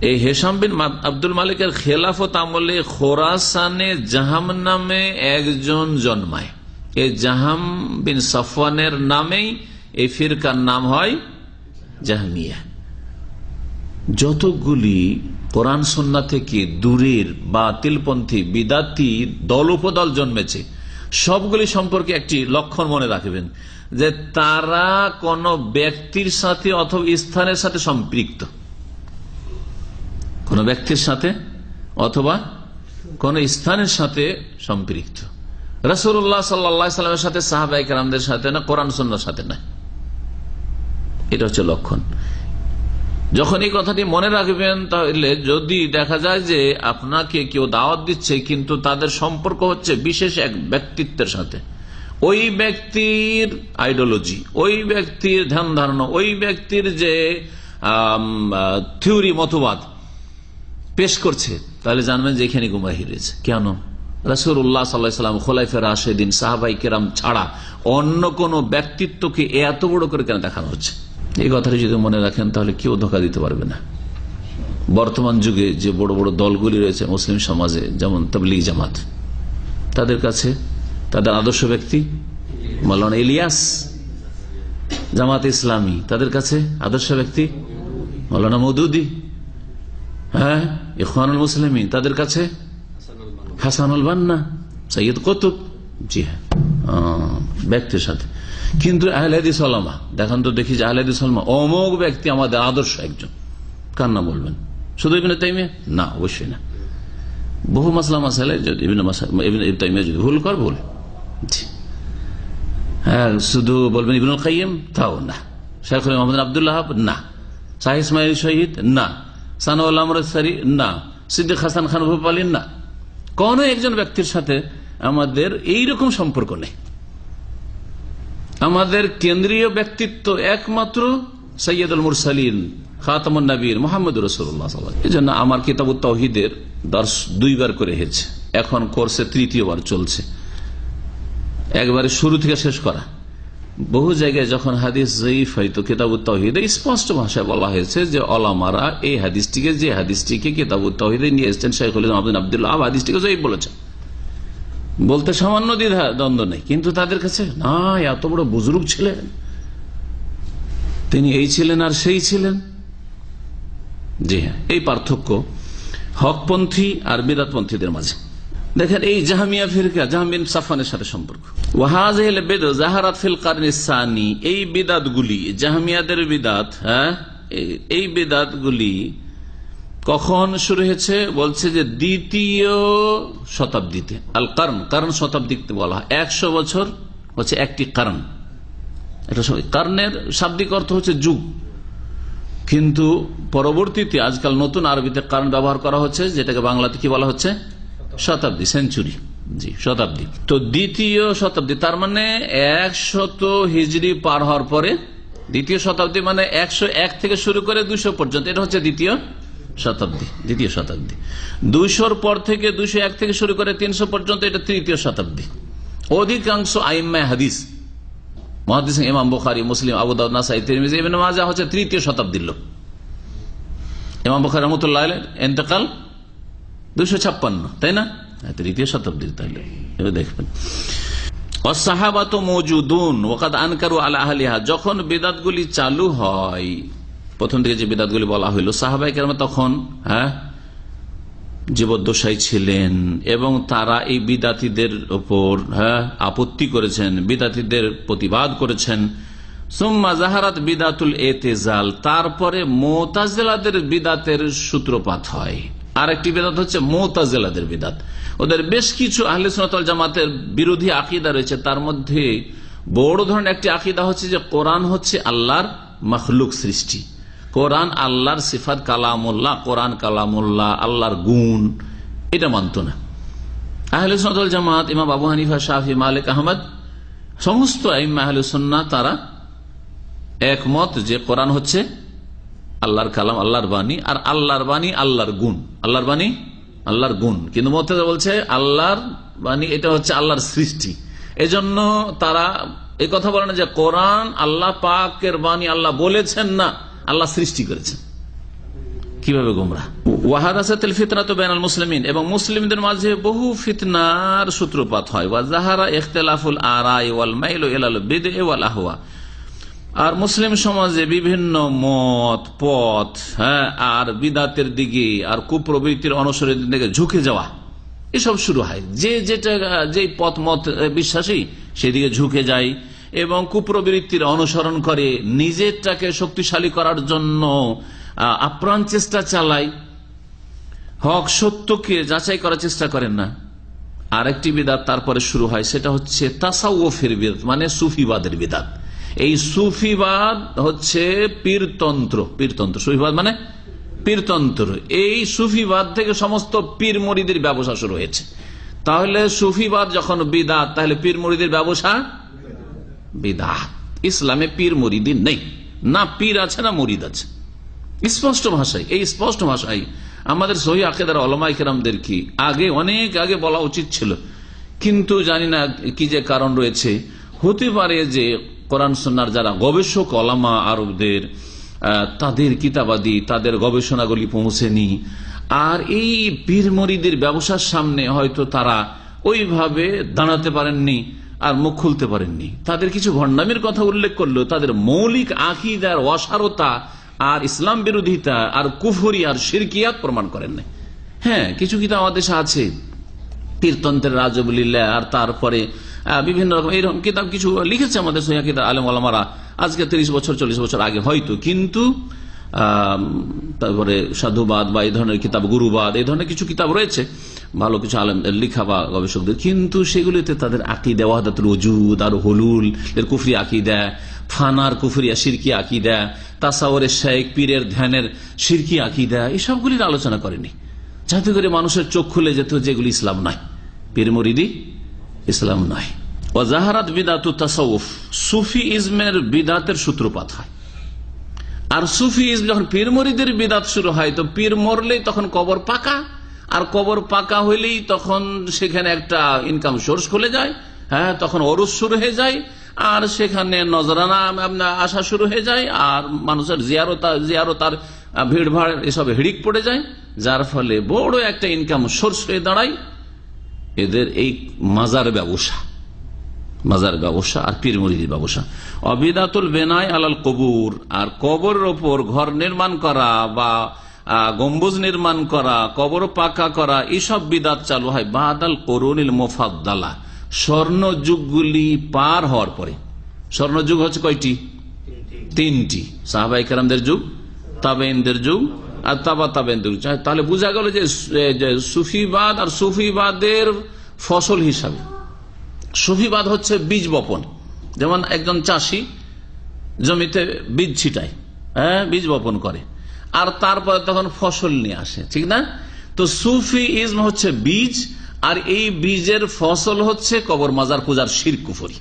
এই হিশাম বিন আব্দুল মালিকের খেলাফত আমলে খোরাসানে জাহাম নামে একজন জন্মায়। এই জাহাম বিন সাফওয়ানের নামেই এই ফিরকার নাম হয় জাহমিয়া। যতগুলি কোরআন সুন্নাহ থেকে দূরের বাতিলপন্থী বিদাতি দল উপদল জন্মেছে, সবগুলি সম্পর্কে একটি লক্ষণ মনে রাখবেন, যে তারা কোন ব্যক্তির সাথে অথবা স্থানের সাথে সম্পৃক্ত, কোন ব্যক্তির সাথে অথবা কোন স্থানের সাথে সম্পৃক্ত। রাসূলুল্লাহ সাল্লাল্লাহু আলাইহি ওয়াসাল্লামের সাথে, সাহাবায়ে কেরামদের সাথে না, কোরআন সুন্নাহর সাথে না। এটা হচ্ছে লক্ষণ। যখন এই কথাটি মনে রাখবেন, তাহলে যদি দেখা যায় যে আপনাকে কেউ দাওয়াত দিচ্ছে কিন্তু তাদের সম্পর্ক হচ্ছে বিশেষ এক ব্যক্তিত্বের সাথে, ওই ব্যক্তির আইডিওলজি, ওই ব্যক্তির ধ্যান ধারণা, ওই ব্যক্তির যে থিওরি মতবাদ পেশ করছে, তাহলে জানবেন যে এখানে গুমরাহি রয়েছে। কেন? রাসূলুল্লাহ সাল্লাল্লাহু আলাইহি ওয়াসাল্লাম, খোলাফায়ে রাশিদিন, সাহাবায়ে কেরাম ছাড়া অন্য কোন ব্যক্তিত্বকে এত বড় করে কেন দেখানো হচ্ছে? এই কথাটি যদি মনে রাখেন তাহলে কেউ ধোঁকা দিতে পারবে না। বর্তমান যুগে যে বড় বড় দলগুলি রয়েছে মুসলিম সমাজে, যেমন তাবলীগ জামাত, তাদের কাছে তাদের আদর্শ ব্যক্তি মাওলানা ইলিয়াস। জামাত ইসলামী, তাদের কাছে আদর্শ ব্যক্তি মাওলানা মওদুদি। হ্যাঁ, ইখওয়ানুল মুসলিমিন, তাদের কাছে হাসানুল বান্না, সৈয়দ কুতুব। জি হ্যাঁ, ব্যক্তির সাথে। কিন্তু আহলে হাদিস ওলামা দেখান তো, দেখি যে আহলে হাদিস ওলামা অমোক ব্যক্তি আমাদের আদর্শ একজন, কার নাম বলবেন? শুধু ইবনে তাইমিয়া? না, অবশ্যই না। বহু মাসলা মাসাইলে যদি ইবনে তাইমিয়া যদি ভুল কর, ভুল। হ্যাঁ, শুধু বলবেন ইবনুল কাইয়িম, তাও না। শাইখুল মুহাম্মদ আব্দুল্লাহ, না। শাহ ইসমাইল শহীদ, না। সানাউল আমরসারি, না। সিদ্দিক হাসান খান ভোপালী, না। কোন একজন ব্যক্তির সাথে আমাদের এইরকম সম্পর্ক নেই। আমাদের কেন্দ্রীয় ব্যক্তিত্ব একমাত্র সৈয়দুল মুরসালিন, খাতামুন নবীর, মুহাম্মদুর রাসূলুল্লাহ সাল্লাল্লাহু আলাইহি ওয়াসাল্লাম। এজন্য আমার কিতাবুত তাওহীদের দর্শ 2 বার করে হয়েছে। এখন কোর্সে তৃতীয়বার চলছে, একবারে শুরু থেকে শেষ করা। বহু জায়গায় যখন হাদিস জয়ীফ হয়তো কিতাবুত তাওহীদে স্পষ্ট ভাষায় বলা হয়েছে যে ওলামারা এই হাদিসটিকে, যে হাদিসটিকে কিতাবুত তাওহীদে নিয়ে এসেছেন শাইখুল ইসলাম ইবনে আব্দুল ওয়াহাব, হাদিসটিকে জয়ীফ বলেছেন, বলতে সামান্য দ্বিধা-দ্বন্দ্ব নেই। কিন্তু তাদের কাছে না, এত বড় বুজুর্গ ছিলেন, তিনি এই ছিলেন আর সেই ছিলেন। জি হ্যাঁ, এই পার্থক্য হকপন্থী আর বিদআতপন্থীদের মাঝে। দেখেন এই জাহমিয়া ফিরকা, জাহম বিন সাফওয়ানের সাথে সম্পর্ক। ওয়াহাযিহিল বিদআ যাহারাত ফিল কারনি সানি, এই বিদআতগুলি জাহমিয়াদের বিদআত, এই বিদআতগুলি কখন শুরু হয়েছে? বলছে যে দ্বিতীয় শতাব্দীতে। আল কারণ, কারণ শতাব্দীতে বলা হয়। 100 বছর হচ্ছে একটি কারণ। এটা কারণের শাব্দিক অর্থ হচ্ছে যুগ, কিন্তু পরবর্তীতে আজকাল নতুন আরবিতে কারণ ব্যবহার করা হচ্ছে, যেটাকে বাংলাতে কি বলা হচ্ছে? শতাব্দী, সেঞ্চুরি। জি, শতাব্দী। তো দ্বিতীয় শতাব্দী তার মানে 100 হিজরি পার হওয়ার পরে দ্বিতীয় শতাব্দী, মানে 101 থেকে শুরু করে 200 পর্যন্ত, এটা হচ্ছে দ্বিতীয় শতাব্দী। দ্বিতীয় শতাব্দী 200-র পর থেকে 201 থেকে শুরু করে 300 পর্যন্ত, এটা তৃতীয় শতাব্দী। অধিকাংশ আইম্মায়ে হাদিস, মুহাদ্দিস ইমাম বুখারী, মুসলিম, আবু দাউদ, নাসাই, তিরমিজি, ইবনে মাজাহ হচ্ছে তৃতীয় শতাব্দীর লোক। ইমাম বুখারী রাহমাতুল্লাহ আলাইহি ইন্তেকাল 256, তাই না? তৃতীয় শতাব্দীর। তাহলে এবার দেখবেন ওয়াসসাহাবাতু মওজুদুন ওয়াকাদ আনকারু আলা আহলিহা, যখন বিদআতগুলি চালু হয়, প্রথম দিকে যে বিদআতগুলি বলা হইল, সাহাবায়ে কেরাম তখন জীবদ্দশায় ছিলেন এবং তারা এই বিদআতীদের উপর আপত্তি করেছেন, বিদআতীদের প্রতিবাদ করেছেন। সুম্মা যাহারাত বিদআতুল ইতিজাল, তারপরে মুতাজিলাদের বিদআতের সূত্রপাত হয়। আরেকটি বিদআত হচ্ছে মুতাজিলাদের বিদআত। ওদের বেশ কিছু আহলে সুন্নাত ওয়াল জামাতের বিরোধী আকীদা রয়েছে, তার মধ্যে বড় ধরনের একটি আকীদা হচ্ছে যে কোরআন হচ্ছে আল্লাহর মাখলুক, সৃষ্টি। কোরআন আল্লাহর সিফাত, কালামুল্লাহ, কোরআন কালামুল্লাহ, আল্লাহর গুণ, এটা মানত না আহলে সুন্নাত ওয়াল জামাত। ইমাম আবু হানিফা, শাফি, মালিক, আহমদ, সমস্ত আইম্মা আহলে সুন্নাহ তারা একমত যে কোরআন হচ্ছে আল্লাহর কালাম, আল্লাহর বাণী, আর আল্লাহর বাণী আল্লাহর গুণ, আল্লাহর বাণী আল্লাহর গুণ। কিন্তু মুতাজিলা বলছে আল্লাহর বাণী এটা হচ্ছে আল্লাহর সৃষ্টি। এজন্য তারা এই কথা বলে না যে কোরআন আল্লাহ পাকের বাণী, আল্লাহ বলেছেন না, আল্লাহ সৃষ্টি করেছেন। কিভাবে গোমরাহ। ওয়াহাদাসাতুল ফিতনাতু বাইনাল মুসলিমিন, এবং মুসলিমদের মাঝে বহু ফিতনার সূত্রপাত হয়। ওয়া যাহারা ইখতিলাফুল আরাই ওয়াল মাইলু ইলাল বিদআ ওয়াল আহওয়া, আর মুসলিম সমাজে বিভিন্ন মত, পথ, আর বিদআতের দিকে আর কুপ্রবৃত্তির অনুসরণের দিকে ঝুঁকে যাওয়া, এসব শুরু হয়। যে পথ মত বিশ্বাসী সেদিকে ঝুঁকে যায় এবং কুপ্রবৃত্তির অনুসরণ করে, নিজেরটাকে শক্তিশালী করার জন্য আপ্রাণ চেষ্টা চালায়, হক সত্যকে যাচাই করার চেষ্টা করেন না। আরেকটি বিদআত তারপরে শুরু হয়, সেটা হচ্ছে তাসাউফের বিদআত, মানে সুফিবাদের বিদআত। এই সুফিবাদ হচ্ছে পীরতন্ত্র, পীরতন্ত্র, সুফিবাদ মানে পীরতন্ত্র। এই সুফিবাদ থেকে সমস্ত পীর মুরিদের ব্যবসা শুরু হয়েছে। তাহলে সুফিবাদ যখন বিদআত, তাহলে পীর মুরিদের ব্যবসা বিদআত। ইসলামে পীর মুরিদি নেই, না পীর আছে না মুরিদ আছে। স্পষ্ট ভাষায়, এই স্পষ্ট ভাষায় আমাদের সহিহ আকীদার উলামায়ে কেরামদের কি আগে, অনেক আগে বলা উচিত ছিল, কিন্তু জানি না কি যে কারণ রয়েছে। হতে পারে যে কোরআন সুন্নাহর যারা গবেষক ওলামা আরবদের, তাদের কিতাবাদি, তাদের গবেষণাগুলি পৌঁছেনি, আর এই পীর মুরিদের ব্যবসার সামনে হয়তো তারা ওইভাবে দাঁড়াতে পারেননি আর মুখ খুলতে পারেননি। তাদের কিছু ভণ্ডামির কথা উল্লেখ করলো, তাদের মৌলিক আকীদার অসারতা আর ইসলাম বিরোধিতা আর কুফরি আর শিরকিয়াত প্রমাণ করেন নাই। হ্যাঁ, কিছু কিতাব আমাদের দেশে আছে, পীরতন্ত্রের রাজবুলিল্লাহ, আর তারপরে বিভিন্ন রকম এইরকম কিতাব কিছু লিখেছে আমাদের সহিহ আকীদার আলেম ওলামারা আজকে 30 বছর 40 বছর আগে হয়তো। কিন্তু তারপরে সাধুবাদ বা এই ধরনের কিতাব, গুরুবাদ, এই ধরনের কিছু কিতাব রয়েছে ভালো কিছু আলেম লেখা বা গবেষকদের, কিন্তু সেগুলিতে তাদের আকীদা ওয়াহদাতুল ওজুদ আর হুলুল এর কুফরি আকীদা, ফানার কুফরিয়া শিরকি আকীদা, তাসাউরের শেখ পীরের ধ্যানের শিরকি আকীদা, এসবগুলির আলোচনা করেনি, যাতে করে মানুষের চোখ খুলে যেত যেগুলি ইসলাম নয়, পীর মুরিদি ইসলাম নয়। ওয়া যাহারাত বিদআতুত তাসাউফ, সুফি ইজমের বিদআতের সূত্রপাত হয়। আর সুফি ইজম যখন পীর মুরিদের বিদআত শুরু হয়, তো পীর মরলেই তখন কবর পাকা, আর কবর পাকা হইলেই তখন সেখানে একটা ইনকাম সোর্স খুলে যায়। হ্যাঁ, তখন অরুজ শুরু হয়ে যায়, আর সেখানে নজরানা আসা শুরু হয়ে যায়, আর মানুষের জিয়ারতার ভিড় ভাড় এসব হিড়িক পড়ে যায়, যার ফলে বড় একটা ইনকাম সোর্স হয়ে দাঁড়ায় এদের এই মাজার ব্যবসা আর পীর মুরিদির ব্যবসা। অবিদাতুল বেনাই আলাল কবুর, আর কবরের ওপর ঘর নির্মাণ করা বা গম্বুজ নির্মাণ করা, কবর পাকা করা, এইসব বিদাত চালু হয় বাদাল করুনিল মুফাদ্দালা, স্বর্ণ যুগগুলি পার হওয়ার পরে। স্বর্ণ যুগ হচ্ছে কয়টি? তিনটি, সাহাবায়ে কেরামদের যুগ, তাবেঈনদের যুগ আর তাবেঈনদের যুগ। তাহলে বোঝা গেল যে সুফিবাদ আর সুফিবাদের ফসল হিসাবে, সুফিবাদ হচ্ছে বীজ বপন। যেমন একজন চাষি জমিতে বীজ ছিটায়, হ্যাঁ, বীজ বপন করে, আর তারপরে তখন ফসল নিয়ে আসে, ঠিক না? তো সুফি ইজম হচ্ছে বীজ, আর এই বীজের ফসল হচ্ছে কবর মাজার পূজার শিরক কুফরি।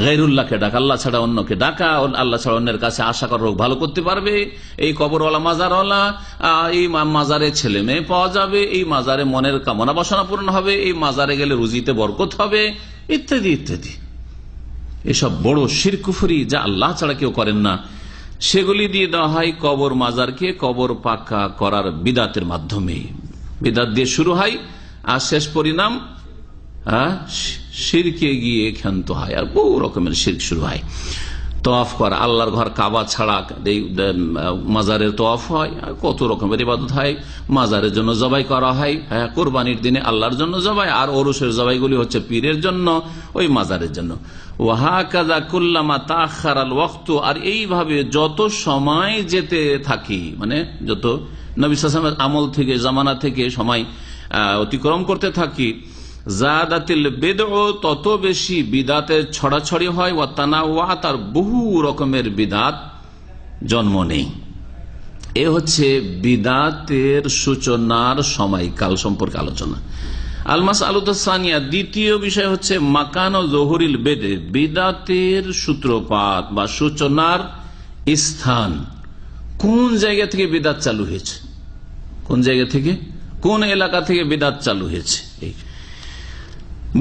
গায়রুল্লাহকে ডাকা, আল্লাহ ছাড়া অন্যকে ডাকা, আল্লাহ ছাড়া অন্যের কাছে আশা করা রোগ ভালো করতে পারবে, এই কবরওয়ালা মাজারওয়ালা, এই মাজারে ছেলে মেয়ে পাওয়া যাবে, এই মাজারে মনের কামনা বাসনা পূরণ হবে, এই মাজারে গেলে রুজিতে বরকত হবে, ইত্যাদি ইত্যাদি। এসব বড় শিরক কুফরি যা আল্লাহ ছাড়া কেউ করেন না, সেগুলি দিয়ে দেওয়া হয় কবর মাজারকে কবর পাকা করার বিদাতের মাধ্যমে। বিদাত দিয়ে শুরু হয় আর শেষ পরিণাম শিরকে গিয়ে ক্ষান্ত হয়, আর বহু রকমের শিরক শুরু হয়। তওয়াফ করা, আল্লাহর ঘর কাবা ছাড়া মাজারের তওয়াফ হয়, কত রকমের ইবাদত হয়। মাজারের জন্য জবাই করা হয়, কোরবানির দিনে আল্লাহর জন্য জবাই, আর ওরসের জবাইগুলি হচ্ছে পীরের জন্য, ওই মাজারের জন্য। ওয়াহাকাযা কুল্লামা তাআখারাল ওয়াক্ত, আর এইভাবে যত সময় যেতে থাকি, মানে যত নবী সাল্লাল্লাহু আলাইহি ওয়াসাল্লামের আমল থেকে, জামানা থেকে সময় অতিক্রম করতে থাকি, জাদাতিল বিদউ, তত বেশি বিদাতের ছড়াছড়ি হয়, ওয়া তানাওয়াত, আর বহু রকমের বিদাত জন্ম নেই। এ হচ্ছে বিদাতের সূচনার সময়কাল সম্পর্কে আলোচনা। আল মাসআলাতুস সানিয়া, দ্বিতীয় বিষয় হচ্ছে মাকান ও যুহুরিল বিদআ, বিদাতের সূত্রপাত বা সূচনার স্থান। কোন জায়গা থেকে বিদাত চালু হয়েছে, কোন জায়গা থেকে, কোন এলাকা থেকে বিদাত চালু হয়েছে,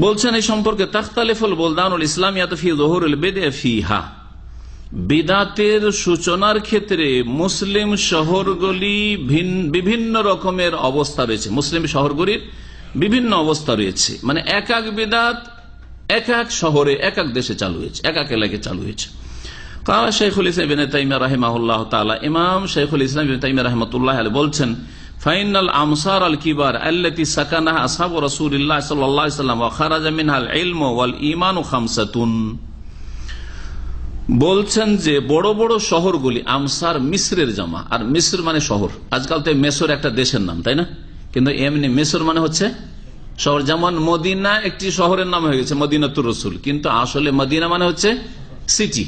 বলছেন এই সম্পর্কে তাখতালিফুল বুলদানুল ইসলামিয়াতু ফি যুহুরিল বিদআ ফিহা, বিদাতের সূচনার ক্ষেত্রে মুসলিম শহরগুলি বিভিন্ন রকমের অবস্থা রয়েছে। মুসলিম শহরগুলির বিভিন্ন অবস্থা রয়েছে, মানে এক এক বিদাত এক এক শহরে, এক এক দেশে চালু হয়েছে, এক এক এলাকায় চালু হয়েছে। কালা শাইখুল ইসলাম ইবনে তাইমিয়া রাহিমাহুল্লাহ তাআলা, ইমাম শাইখুল ইসলাম ইবনে তাইমিয়া রাহমাতুল্লাহ আলাইহি বলছেন, ফাইনাল আমসার আল কিবার আল্লাতী সাকানাহা আসহাবু রাসূলিল্লাহ সাল্লাল্লাহু আলাইহি ওয়াসাল্লাম ওয়া খারাজা মিনহাল ইলমু ওয়াল ঈমানু খামসাতুন। বলছেন যে বড় বড় শহরগুলি, আমসার মিসরের জামা, আর মিসর মানে শহর। আজকাল তো মেসর একটা দেশের নাম, তাই না? কিন্তু এমনি মেসর মানে হচ্ছে শহর। যেমন মদিনা একটি শহরের নাম হয়ে গেছে মদিনাতুর রাসূল, কিন্তু আসলে মদিনা মানে হচ্ছে সিটি,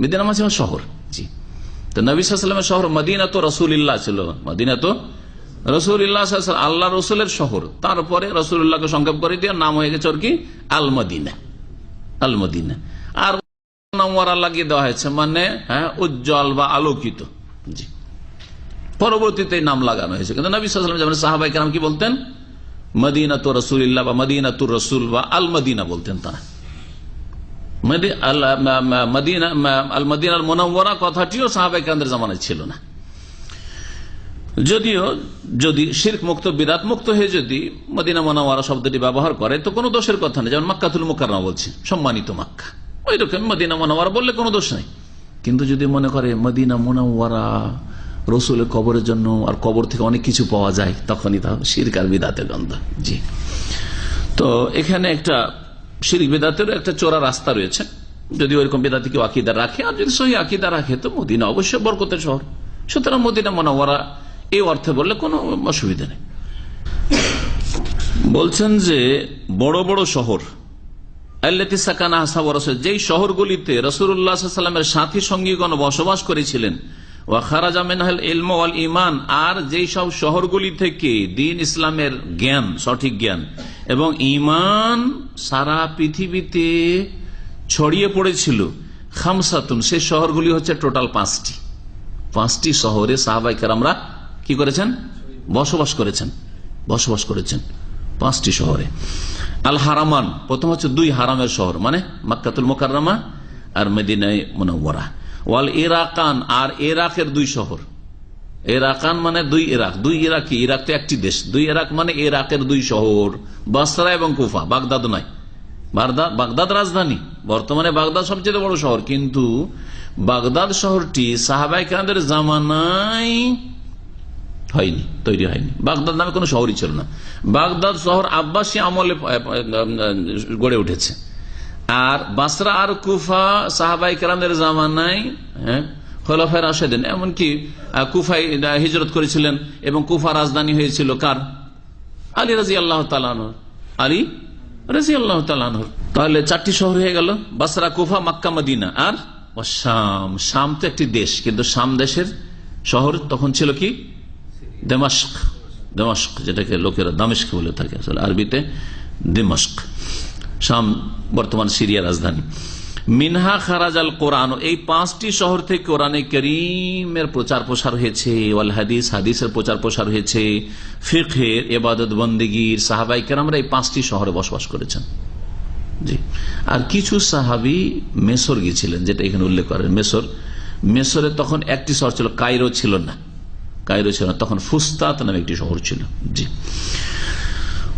মদিনা মানে শহর। জি, তো নবী সাল্লাল্লাহু আলাইহি ওয়াসাল্লামের শহর মদিনাতুর রাসূলিল্লাহ ছিল, মদিনাতুর রাসূলিল্লাহ সাল্লাল্লাহু আলাইহি ওয়াসাল্লাম, আল্লাহ রাসূলের শহর। তারপরে রাসূলুল্লাহকে সংক্ষেপ করে দিয়ে নাম হয়ে গেছে ওর কি আল মদিনা, আল মদিনা। আর নামওয়ারা লাগিয়ে দেওয়া হয়েছে, মানে উজ্জ্বল বা আলোকিত। জি, পরবর্তীতে নাম লাগানো হয়েছে, কিন্তু নবী সাল্লাল্লাহু আলাইহি ওয়াসাল্লাম সাহাবায়ে কেরাম কি বলতেন? মদিনাতুর রাসূলিল্লাহ বা মদিনাতুর রাসূল বা আল মদিনা বলতেন তারা। আল মদিনাল মুনাওয়ারা কথাটিও সাহাবায়ে কেরামদের জামানায় ছিল না। যদিও যদি শিরক মুক্ত, বিদাত মুক্ত হয়ে যদি মদিনা মুনাওয়ারা শব্দটি ব্যবহার করে তো কোনো দোষের কথা নেই। যেমন মক্কাতুল মুকাররমা বলছি, সম্মানিত মক্কা, ওই রকম মদিনা মুনাওয়ারা বললে কোনো দোষ নাই। কিন্তু যদি মনে করে মদিনা মুনাওয়ারা রসুলের কবরের জন্য, আর কবর থেকে অনেক কিছু পাওয়া যায়, তখনই তা শিরক আর বিদাতের গন্ধ। জি, তো এখানে একটা শিরক বিদাতের একটা চোরা রাস্তা রয়েছে। যদি ওইরকম বিদাতি কেউ আকীদা রাখে, আর যদি সহি আকীদা রাখে, তো মদিনা অবশ্যই বরকতের শহর। সুতরাং মদিনা মুনাওয়ারা এই অর্থে বললে কোনো অসুবিধা নেই। বলছেন যে বড় বড় শহর, আল্লাতী সাকানাহা আসহাবু রাসূল, যেই শহরগুলিতে রাসূলুল্লাহ সাল্লাল্লাহু আলাইহি ওয়াসাল্লামের সাথী সঙ্গীগণ বসবাস করেছিলেন, ওয়া খারাজা মিনহাল ইলমু ওয়াল ঈমান, আর যেই সব শহরগুলি থেকে দ্বীন ইসলামের জ্ঞান, সঠিক জ্ঞান এবং ঈমান সারা পৃথিবীতে ছড়িয়ে পড়েছিল, খামসাতুন, সেই শহরগুলি হচ্ছে টোটাল পাঁচটি শহরে সাহাবায়ে কেরামরা কি করেছেন? বসবাস করেছেন। বসবাস করেছেন 5টি শহরে। আল হারামান, প্রথম হচ্ছে 2 হারামের শহর, মানে মক্কাতুল মুকাররমা আর মদিনায়ে মুনাওয়ারা। ওয়াল ইরাকান, আর ইরাকের 2 শহর। ইরাকান মানে 2 ইরাক, 2 ইরাক কি? ইরাক তো একটি দেশ। 2 ইরাক মানে ইরাকের 2 শহর, বাসরা এবং কুফা। বাগদাদ নয়, বাগদাদ রাজধানী, বর্তমানে বাগদাদ সবচেয়ে বড় শহর, কিন্তু বাগদাদ শহরটি সাহাবায়ে কেরামদের জামানায় হয়নি, তৈরি হয়নি। বাগদাদ নামে কোনো শহরই ছিল না। বাগদাদ শহর আব্বাসী আমলে গড়ে উঠেছে। আর বাসরা আর কুফা সাহাবায়ে কেরামদের জামানায় খোলাফায়ে রাশেদিন, এমনকি কুফায় হিজরত করেছিলেন এবং কুফা রাজধানী হয়েছিল কার? আলী রাদিয়াল্লাহু তাআলা আনহু। আলী রাদিয়াল্লাহু তাআলা আনহু। তাহলে 4টি শহর হয়ে গেল, বাসরা, কুফা, মক্কা, মদিনা। আর শাম, শাম তো একটি দেশ, কিন্তু শাম দেশের শহর তখন ছিল কি? দামেস্ক। দামেস্ক, যেটাকে লোকেরা দামেস্ক বলে থাকে, আসলে আরবিতে দামেস্ক। শাম বর্তমান সিরিয়া রাজধানী। মিনহা খারাজাল কোরআন, এই 5টি শহর থেকে কোরআনে কারীমের প্রচার প্রসার হয়েছে। ওয়াল হাদিস, হাদিসের প্রচার প্রসার হয়েছে। ফিকহের, ইবাদত বন্দেগীর, সাহাবায়ে কেরামরা এই 5টি শহরে বসবাস করেছেন। জি। আর কিছু সাহাবী মেসর গিয়েছিলেন, যেটা এখানে উল্লেখ করেন। মেসরে তখন একটি শহর ছিল, কায়রো ছিল না। কায়রো ছিল না, তখন ফুস্তাত নামে একটি শহর ছিল। জি।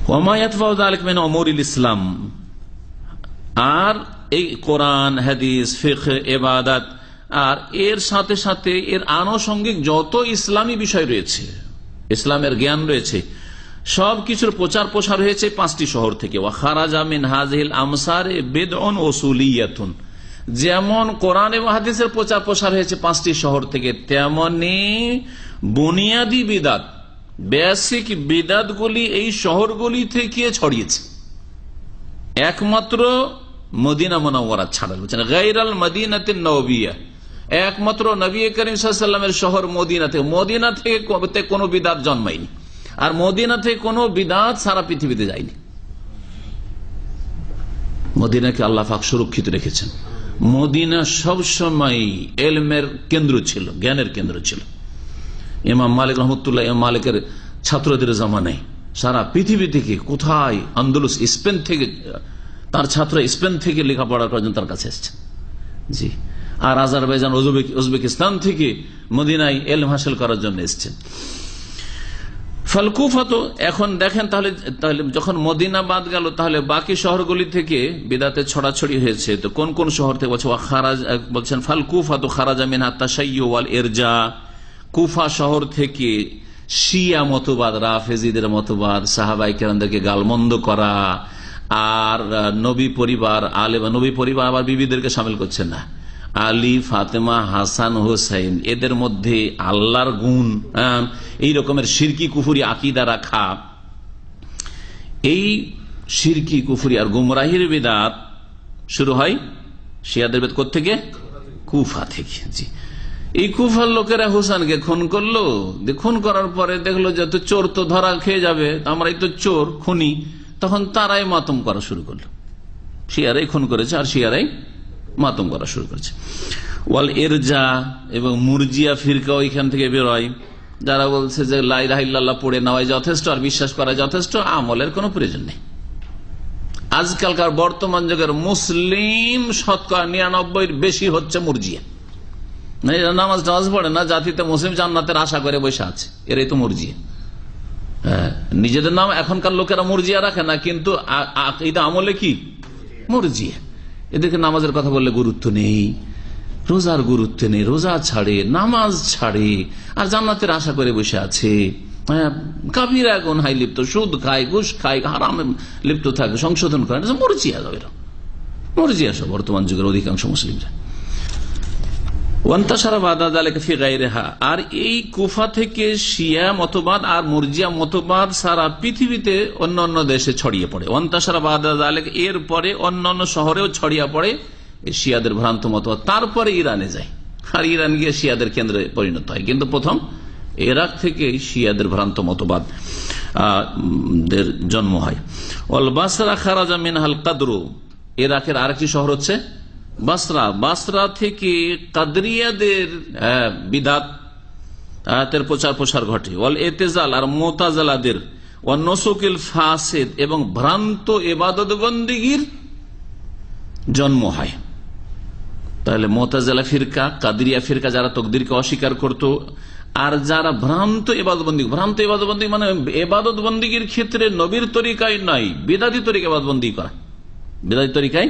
ওয়া ইয়াতবাউ যালিকা মিন উমুরিল ইসলাম, আর এই কোরআন, হাদিস, ফিকহ, ইবাদত, আর এর সাথে সাথে এর আনুষঙ্গিক যত ইসলামী বিষয় রয়েছে, ইসলামের জ্ঞান রয়েছে, সবকিছুর প্রচার প্রসার হয়েছে 5টি শহর থেকে। ওয়া খারাজা মিন হাযিহিল আমসারে বিদউন উসুলিয়াতুন, যেমন কোরআন এবং হাদিসের প্রচার প্রসার হয়েছে 5টি শহর থেকে, তেমনি বুনিয়াদি বিদাত, বেসিক বিদাতগুলি এই শহরগুলি থেকে ছড়িয়েছে। একমাত্র মদিনা মুনাওয়ারা ছাড়া, বলছেন গায়রাল মদিনাতিন নববিয়া, একমাত্র নবী করিম সাল্লাল্লাহু আলাইহি ওয়াসাল্লামের শহর মদিনা থেকে, মদিনা থেকে কোনো বিদাত জন্মায়নি, আর মদিনা থেকে কোনো বিদাত সারা পৃথিবীতে যায়নি। মদিনাকে আল্লাহ পাক সুরক্ষিত রেখেছেন। মদিনা সবসময় ইলমের কেন্দ্র ছিল, জ্ঞানের কেন্দ্র ছিল। ইমাম মালিক রহমতুল্লাহ, ইমাম মালিকের ছাত্রদের জামানায় সারা পৃথিবী থেকে, কোথায়, আন্দোলস, স্পেন থেকে, তার ছাত্র স্পেন থেকে লেখাপড়া করার জন্য তার কাছে এসছেন। জি। আর আজারবাইজান, উজবেকিস্তান থেকে মদিনায় ইলম হাসিল করার জন্য এসছেন। ফালকুফা, তো এখন দেখেন তাহলে যখন মদিনা বাদ গেল, তাহলে বাকি শহরগুলি থেকে বিদাতে ছড়াছড়ি হয়েছে। তো কোন কোন শহর থেকে বলছেন ফালকুফা তো খারাজা মিনহা তাশাইয়্যু ওয়াল ইরজা, কুফা শহর থেকে শিয়া মতবাদ, রাফেজিদের মতবাদ, সাহাবায়ে কেরামদেরকে গালমন্দ করা, আর নবী পরিবার, নবী পরিবার আবার বিবিদেরকে শামিল করছেন না, আলী, ফাতেমা, হাসান, হোসেন, এদের মধ্যে আল্লাহর গুণ, এই রকমের শিরকি কুফরি আকীদা রাখা, এই শিরকি কুফরি আর গুমরাহির বিদআত শুরু হয় শিয়াদের বেদ থেকে, কুফা থেকে। জি। এই কুফার লোকেরা হুসাইনকে খুন করলো, খুন করার পরে দেখলো যে চোর তো ধরা খেয়ে যাবে, আমরাই তো চোর, খুনি, তখন তারাই মাতম করা শুরু করলো। শিয়ারাই খুন করেছে আর শিয়ারাই মাতম করা শুরু করেছে। ওয়াল ইরজা, এবং মুরজিয়া ফিরকা ওইখান থেকে বেরোয়, যারা বলছে যে লা ইলাহা ইল্লাল্লাহ পড়ে নেওয়াই যথেষ্ট আর বিশ্বাস করা যথেষ্ট, আমলের কোনো প্রয়োজন নেই। আজকালকার বর্তমান যুগের মুসলিম শতকরা 99 বেশি হচ্ছে মুরজিয়া। এরা নামাজ টামাজ পড়ে না, জাতিতে মুসলিম জান্নাতের আশা করে বসে আছে, এরাই তো মুরজিয়া। নিজেদের নাম এখনকার লোকেরা মুরজিয়া রাখে না, কিন্তু এটা আমলে কি মুরজিয়া। এদেরকে নামাজের কথা বললে গুরুত্ব নেই, রোজার গুরুত্ব নেই, রোজা ছাড়ে, নামাজ ছাড়ে, আর জান্নাতের আশা করে বসে আছে। কাফিরা এখন হাই লিপ্ত, সুদ খায়, ঘুষ খায়, হারামে লিপ্ত থাকে, সংশোধন করে, মুরজিয়া যাবে, মুরজিয়া সব বর্তমান যুগের অধিকাংশ মুসলিমরা। আর এই কুফা থেকে শিয়া মতবাদ আর মুরজিয়া মতবাদ সারা পৃথিবীতে অন্য অন্য দেশে ছড়িয়ে পড়ে। এর পরে অন্যান্য শহরেও ছড়িয়ে পড়ে শিয়াদের ভ্রান্ত মতবাদ, তারপরে ইরানে যায়, আর ইরান গিয়ে শিয়াদের কেন্দ্রে পরিণত হয়। কিন্তু প্রথম ইরাক থেকে শিয়াদের ভ্রান্ত মতবাদ জন্ম হয়। ওয়াল বাসরা খারাজা মিনহাল কাদরু, ইরাকের আরেকটি শহর হচ্ছে বাসরা। বাসরা থেকে কাদরিয়াদের বিদাতের প্রচার প্রসার ঘটে। ওয়াল এতেজাল, আর মুতাজিলাদের, ও নসুকিল ফাসিদ, এবং ভ্রান্ত ইবাদত বন্দেগীর জন্ম হয়। তাহলে মুতাজিলা ফিরকা, কাদরিয়া ফিরকা যারা তাকদীরকে অস্বীকার করত, আর যারা ভ্রান্ত ইবাদতবন্দি, ভ্রান্ত ইবাদতবন্দি মানে ইবাদতবন্দির ক্ষেত্রে নবীর তরিকায় নাই, বিদাতি তরিকা ইবাদতবন্দি করা, বিদাতি তরিকায়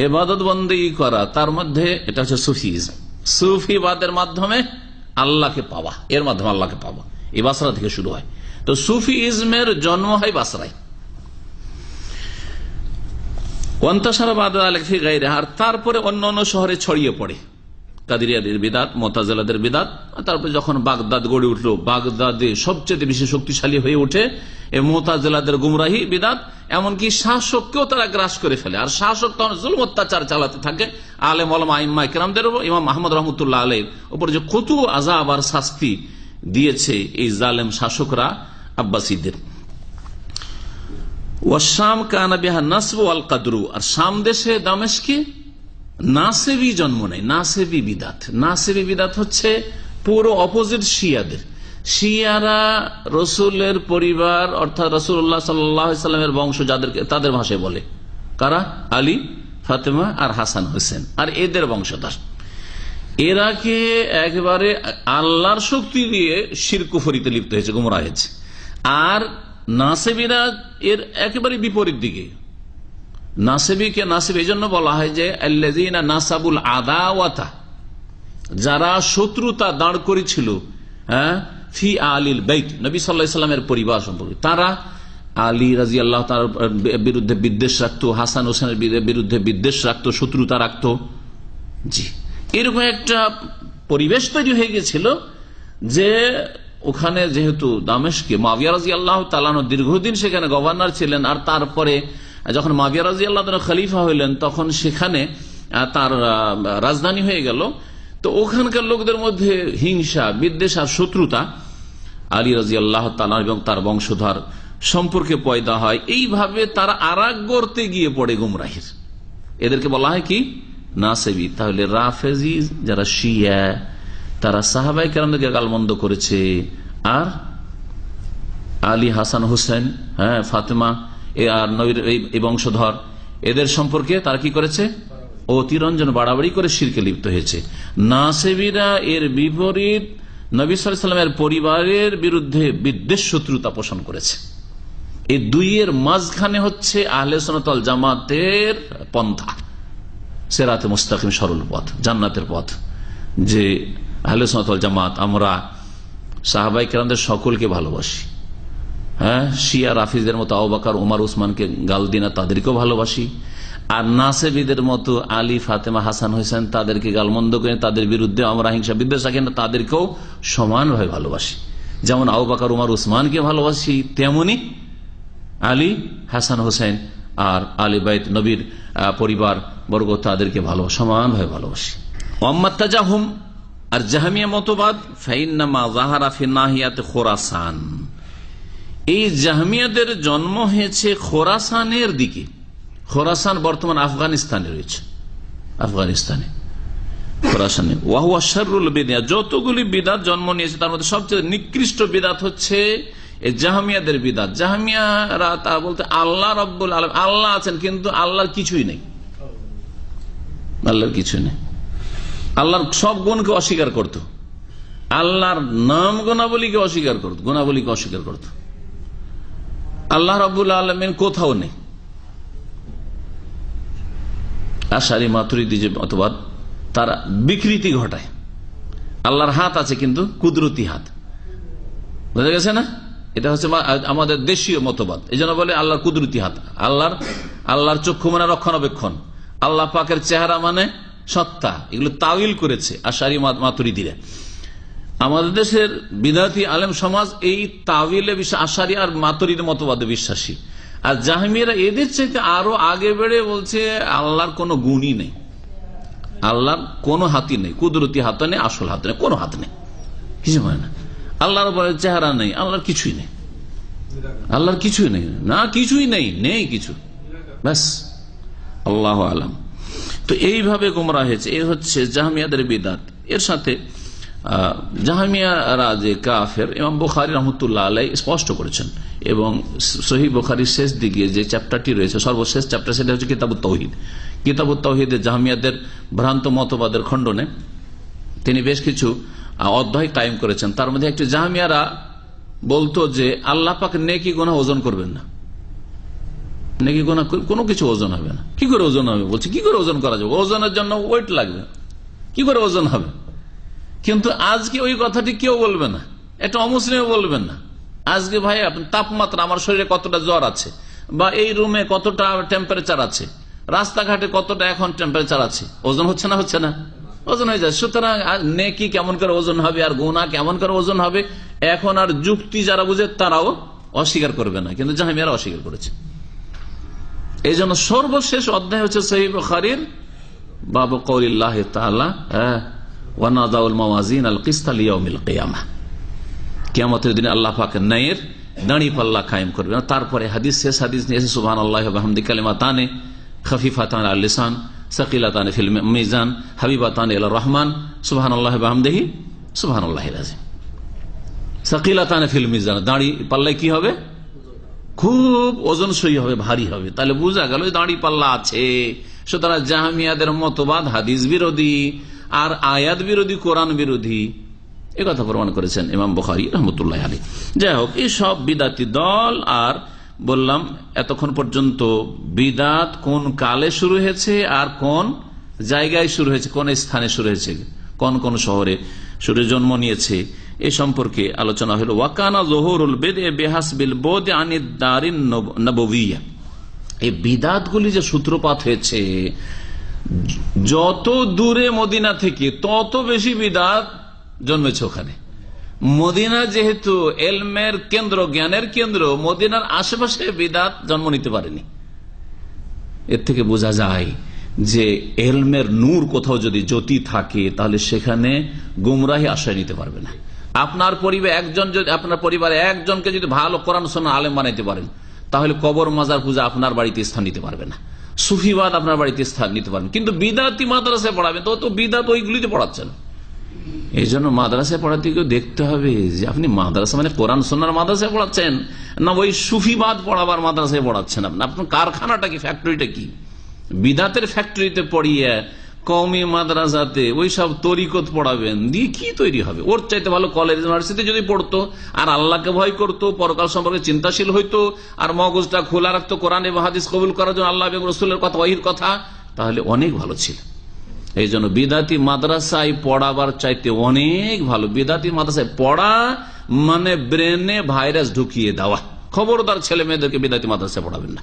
ইবাদতবন্দি করা, তার মধ্যে এটা হচ্ছে সুফিজম। সুফিবাদের মাধ্যমে আল্লাহকে পাওয়া, এর মাধ্যমে আল্লাহকে পাওয়া, এই বাসরা থেকে শুরু হয়। তো সুফিজমের জন্ম হয় বাসরায়। আর তারপরে অন্য অন্য শহরে ছড়িয়ে পড়ে কাদিরিয়াদের বিদাত, মুতাজিলাদের বিদাত। তারপরে যখন বাগদাদ গড়ে উঠল, বাগদাদে সবচেয়ে বেশি শক্তিশালী হয়ে ওঠে এই মুতাজিলাদের গুমরাহি বিদাত, এমনকি শাসককেও তারা গ্রাস করে ফেলে। আর শাসক তখন জুলম অত্যাচার চালাতে থাকে আলেম ওলামা ইম্মা কিরামদের উপর। ইমাম আহমদ রহমতুল্লাহ আলাইহির উপর যে কত আযাব আর শাস্তি দিয়েছে এই জালেম শাসকরা আব্বাসীদের। ওয়াশাম কানা বিহা নাসব ওয়াল কদরু, আর শাম দেশে দামেস্কে নাসেবি জন্ম নেয়, নাসেবি বিদাত। নাসেবি বিদাত হচ্ছে পুরো অপোজিট শিয়াদের। শিয়ারা রসুলের পরিবার অর্থাৎ রাসূলুল্লাহ সাল্লাল্লাহু আলাইহি সাল্লামের বংশ, যাদেরকে তাদের ভাষায় বলে কারা, আলী, ফাতেমা আর হাসান হোসেন, আর এদের বংশধর। এরাকে একবারে আল্লাহর শক্তি দিয়ে শিরক কুফরিতে লিপ্ত হয়েছে, গুমরাহ হয়েছে। আর নাসেবিরা এর একেবারে বিপরীত দিকে। নাসেবিকে নাসেব এই জন্য বলা হয় যে আল্লাযীনা নাসাবুল আদাওয়াতা, যারা শত্রুতা দাঁড় করেছিল ফি আলিল বাইত, নবী সাল্লাল্লাহু আলাইহি সাল্লামের পরিবার সম্পর্কে। তারা আলী রাদিয়াল্লাহু তাআলার বিরুদ্ধে বিদ্বেষ রাখতো, হাসান হোসেনের বিরুদ্ধে বিদ্বেষ রাখতো, শত্রুতা রাখতো। জি, এরকম একটা পরিবেশ তৈরি হয়ে গেছিল যে ওখানে যেহেতু দামেস্কে মুআবিয়া রাদিয়াল্লাহু তাআলা দীর্ঘদিন সেখানে গভর্নর ছিলেন, আর তারপরে যখন মুআবিয়া রাদিয়াল্লাহু তাআলা খলিফা হইলেন তখন সেখানে তার রাজধানী হয়ে গেল। তো ওখানকার লোকদের মধ্যে হিংসা, বিদ্বেষ আর শত্রুতা আলী রাদিয়াল্লাহু তাআলা এবং তার বংশধর সম্পর্কে পয়দা হয়। এইভাবে তারা আরাক গর্তে গিয়ে পড়ে গুমরাহির। এদেরকে বলা হয় কি, নাসেবি। তাহলে রাফেজি যারা শিয়া, তারা সাহাবায়ে কেরামদেরকে গালমন্দ করেছে, আর আলী, হাসান, হোসেন, ফাতেমা আর নবীর এই বংশধর, এদের সম্পর্কে তারা কি করেছে, অতিরঞ্জন বাড়াবাড়ি করে শিরকে লিপ্ত হয়েছে। নাসেবিরা এর বিপরীত নবী সাল্লাল্লাহু আলাইহি সাল্লামের পরিবারের বিরুদ্ধে বিদ্বেষ শত্রুতা পোষণ করেছে। এই দুইয়ের মাঝখানে হচ্ছে আহলে সুন্নাত ওয়াল জামাতের পন্থা, সিরাতে মুস্তাকিম, সরল পথ, জান্নাতের পথ। যে আহলে সুন্নাত ওয়াল জামাত আমরা সাহাবায়ে কেরামদের সকলকে ভালোবাসি, শিয়া রাফিজদের মতো আবু বকর, ওমর, উসমানকে গাল দিনা তাদেরকেও ভালোবাসি। আর নাসেবিদের মতো আলী, ফাতেমা, হাসান হোসেন তাদেরকে গালমন্দ করে তাদের বিরুদ্ধে আমরা হিংসা বিদ্বেষ রাখি না, তাদেরকেও সমানভাবে ভালোবাসি। যেমন আবু বকর, ওমর, উসমানকে ভালোবাসি, তেমনি আলী, হাসান হোসেন আর আলী বাইত, নবীর পরিবার বর্গ, তাদেরকে সমানভাবে ভালোবাসি। ওয়াম্মাত তাজাহুম, আর জাহমিয়া মতবাদ, ফাইন্নামা যাহারা ফি নাহিয়াত খোরাসান, এই জাহমিয়াদের জন্ম হয়েছে খোরাসানের দিকে। খোরাসান বর্তমান আফগানিস্তানে রয়েছে, আফগানিস্তানে খোরাসানে। ওয়াহুয়া শাররুল বিদআত, যতগুলি বিদআত জন্ম নিয়েছে তার মধ্যে সবচেয়ে নিকৃষ্ট বিদআত হচ্ছে এই জাহমিয়াদের বিদআত। জাহমিয়ারা তারা বলতে আল্লাহ রাব্বুল আলামিন, আল্লাহ আছেন কিন্তু আল্লাহর কিছুই নেই, আল্লাহর কিছুই নেই। আল্লাহর সব গুণকে অস্বীকার করত, আল্লাহর নাম গুণাবলীকে অস্বীকার করত, গুণাবলীকে অস্বীকার করত। আল্লাহ রাব্বুল আলামিন কোথাও নেই। আশারি মাতুরিদি যে মতবাদ, তারা বিকৃতি ঘটায়। আল্লাহর হাত আছে কিন্তু কুদরতি হাত, বুঝা গেছে না? এটা হচ্ছে আমাদের দেশীয় মতবাদ। এই জন্য বলে আল্লাহর কুদরতি হাত, আল্লাহর চক্ষু মানে রক্ষণাবেক্ষণ, আল্লাহ পাকের চেহারা মানে সত্তা। এগুলো তাউইল করেছে আশারি মাতুরিদিরা। আমাদের দেশের বিদাতি আলেম সমাজ এই তাউইলে আশারি আর মাতুরিদি মতবাদে বিশ্বাসী। আর জাহমিয়ারা এদের চাইতে আরো আগে বেড়ে বলছে আল্লাহর কোনো গুণই নেই, আল্লাহর কোনো হাতই নেই, কুদরতি হাত নেই, আসল হাত নেই, কোনো হাত নেই, কিছু মানে না। আল্লাহর চেহারা নেই, আল্লাহর কিছুই নেই, আল্লাহর কিছুই নেই, না কিছুই নেই, নেই কিছু, ব্যাস। আল্লাহ আলাম। তো এইভাবে গোমরা হয়েছে। এই হচ্ছে জাহমিয়াদের বিদাত। এর সাথে জাহমিয়ারা যে কাফের, ইমাম বুখারী রাহমাতুল্লাহ আলাইহি স্পষ্ট করেছেন, এবং সহিহ বুখারীর শেষ দিকে যে চ্যাপ্টারটি রয়েছে, সর্বশেষ চ্যাপ্টার, সেটা হচ্ছে কিতাবুত তাওহীদ। কিতাবুত তাওহীদে জাহমিয়াদের ভ্রান্ত মতবাদের খণ্ডনে তিনি বেশ কিছু অধ্যায় কায়েম করেছেন। তার মধ্যে একটি, জাহমিয়ারা বলতো যে আল্লাহ পাক নেকি গুনাহ ওজন করবেন না, নেকি গুনাহ কোনো কিছু ওজন হবে না। কি করে ওজন হবে? বলছে কি করে ওজন করা যাবে? ওজনের জন্য ওয়েট লাগবে, কি করে ওজন হবে? কিন্তু আজকে ওই কথাটি কেউ বলবে না, এটা অমুসলিমও বলবেন না। আজকে ভাই আপনার তাপমাত্রা, আমার শরীরে কতটা জ্বর আছে, বা এই রুমে কতটা টেম্পারেচার আছে, রাস্তাঘাটে কতটা এখন টেম্পারেচার আছে, ওজন হচ্ছে না? হচ্ছে না, ওজন হয়ে যায়। সুতরাং নেকি কেমন করে ওজন হবে আর গুনাহ কেমন করে ওজন হবে, এখন আর যুক্তি যারা বুঝে তারাও অস্বীকার করবে না, কিন্তু জাহমিয়ারা অস্বীকার করেছে। এই জন্য সর্বশেষ অধ্যায় হচ্ছে সহিহ বুখারীর বাবু কওলিল্লাহ তাআলা ওয়া নাযাউল মাওয়াজিন আল কিসত লিয়াউমিল কিয়ামাহ, কিয়ামতের দিনে আল্লাহ পাক ন্যায়ের দাঁড়ি পাল্লা কায়েম করবেন। তারপরে হাদিস, শেষ হাদিস নিয়ে এসে সুবহানাল্লাহি ওয়া বিহামদিহি কালিমাতানে খাফিফাতান আল লিসান সাকিলাতান ফিল মিজান হাবিবাতান ইলার রহমান সুবহানাল্লাহি ওয়া বিহামদিহি সুবহানাল্লাহিল আযীম। সাকিলাতান ফিল মিজান, দাঁড়ি পাল্লায় কি হবে? খুব ওজনসই হবে, ভারী হবে। তাহলে বোঝা গেল দাঁড়ি পাল্লা আছে। সুতরাং জাহমিয়াদের মতবাদ হাদিস বিরোধী আর আয়াত বিরোধী, কোরআন বিরোধী, এ কথা প্রমাণ করেছেন ইমাম বুখারী রাহমাতুল্লাহ আলাইহি। যাই হোক, এই সব বিদাতি দল। আর বললাম এতক্ষণ পর্যন্ত বিদাত কোন কালে শুরু হয়েছে আর কোন জায়গায় শুরু হয়েছে, কোন স্থানে শুরু হয়েছে, কোন কোন শহরে শুরু জন্ম নিয়েছে, এ সম্পর্কে আলোচনা হলো। ওয়াকানা যুহুরুল বিদআ বিহাসবিল বুদ আনিদ দারিন নববিয়্যা, এই বিদাতগুলি যে সূত্রপাত হয়েছে, যত দূরে মদিনা থেকে তত বেশি বিদাত জন্মেছে ওখানে। মদিনা যেহেতু এলমের কেন্দ্র, জ্ঞানের কেন্দ্র, মদিনার আশেপাশে বিদাত জন্ম নিতে পারেনি। এর থেকে বোঝা যায় যে এলমের নূর কোথাও যদি জ্যোতি থাকে, তাহলে সেখানে গুমরাহি আশ্রয় নিতে পারবে না। আপনার পরিবারে একজনকে যদি ভালো কোরআন শোনা আলেম বানাইতে পারেন, তাহলে কবর মাজার পূজা আপনার বাড়িতে স্থান নিতে পারবে না, সুফিবাদ আপনার বাড়িতে স্থান নিতে পারবেন। কিন্তু বিদাতি মাদ্রাসায় পড়াবেন তো বিদাত ওইগুলিতে পড়াচ্ছেন। এই জন্য মাদ্রাসায় পড়াতে গিয়ে দেখতে হবে যে আপনি মাদ্রাসা মানে কোরআন শোনার মাদ্রাসায় পড়াচ্ছেন না ওই সুফিবাদ পড়াবার মাদ্রাসায় পড়াচ্ছেন। আপনার কারখানাটা কি, ফ্যাক্টরিটা কি? বিদাতের ফ্যাক্টরিতে পড়িয়ে কওমি মাদ্রাসাতে ওই সব তরিকত পড়াবেন, দিয়ে কি তৈরি হবে? ওর চাইতে ভালো কলেজ ইউনিভার্সিটি যদি পড়তো, আর আল্লাহকে ভয় করতো, পরকাল সম্পর্কে চিন্তাশীল হইতো, আর মগজটা খোলা রাখতো কোরআন এবং হাদিস কবুল করার জন্য, আল্লাহ এবং রাসূলের কথা, ওহির কথা, তাহলে অনেক ভালো ছিল। এই জন্য বিদাতি মাদ্রাসায় পড়াবার চাইতে অনেক ভালো বিদাতি মাদ্রাসায় পড়া মানে ব্রেনে ভাইরাস ঢুকিয়ে দেওয়া। খবরদার ছেলে মেয়েদেরকে বিদাতি মাদ্রাসায় পড়াবেন না,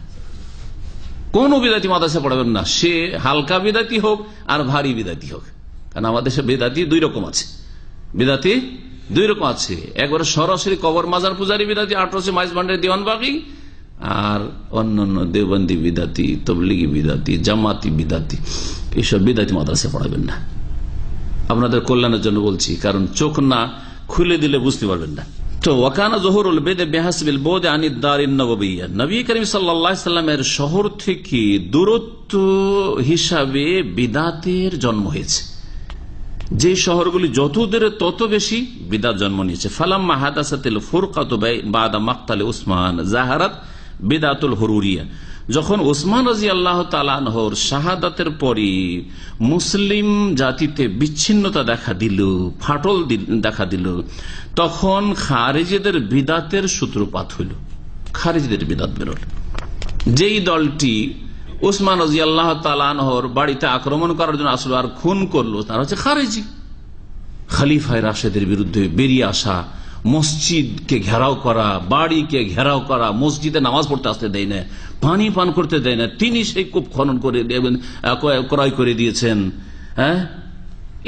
কোন বিদাতি মাদ্রাসায় পড়াবেন না, সে হালকা বিদাতি হোক আর ভারী বিদাতি হোক। কারণ আমাদের দেশে বিদাতি দুই রকম আছে, বিদাতি দুই রকম আছে। একবারে সরাসরি কবর মাজার পূজারী বিদাতি, 1800 মাইজ ভান্ডারি দিওয়ানবাগী, আর অন্যান্য দেওবন্দি বিদাতি, তবলিগি বিদাতি, জামাতি বিদাতি, এইসব বিদাতি মাদ্রাসায় পড়াবেন না। আপনাদের কল্যাণের জন্য বলছি, কারণ চোখ না খুলে দিলে বুঝতে পারবেন না। তো ওয়াকানা যুহুরুল বিদআ বিহাসবিল বুদ আনিদ দারিন নববিয়্যা, নবী করিম সাল্লাল্লাহু আলাইহি সাল্লামের শহর থেকে দূরত্ব হিসাবে বিদাতের জন্ম হয়েছে। যে শহরগুলি যত দূরে তত বেশি বিদাত জন্ম নিয়েছে। ফালাম্মা হাদাসাতিল ফুরকাতু বাদা মাকতাল উসমান যাহারাত বিদাতুল হুরুরিয়া, যখন ওসমান রাদিয়াল্লাহু তাআলা আনহুর শাহাদাতের পরে মুসলিম জাতিতে বিচ্ছিন্নতা দেখা দিল, ফাটল দেখা দিল, তখন খারিজিদের বিদাতের সূত্রপাত হইল, খারিজিদের বিদাত বেরোল। যেই দলটি ওসমান রাদিয়াল্লাহু তাআলা আনহুর বাড়িতে আক্রমণ করার জন্য আসলো আর খুন করলো, তারা হচ্ছে খারিজি। খলিফায়ে রাশেদের বিরুদ্ধে বেরিয়ে আসা, মসজিদকে ঘেরাও করা, বাড়িকে ঘেরাও করা, মসজিদে নামাজ পড়তে আসতে দেয় না, পানি পান করতে দেয় না, তিনি সেই কূপ খনন করে ক্রয় করে দিয়েছেন। হ্যাঁ,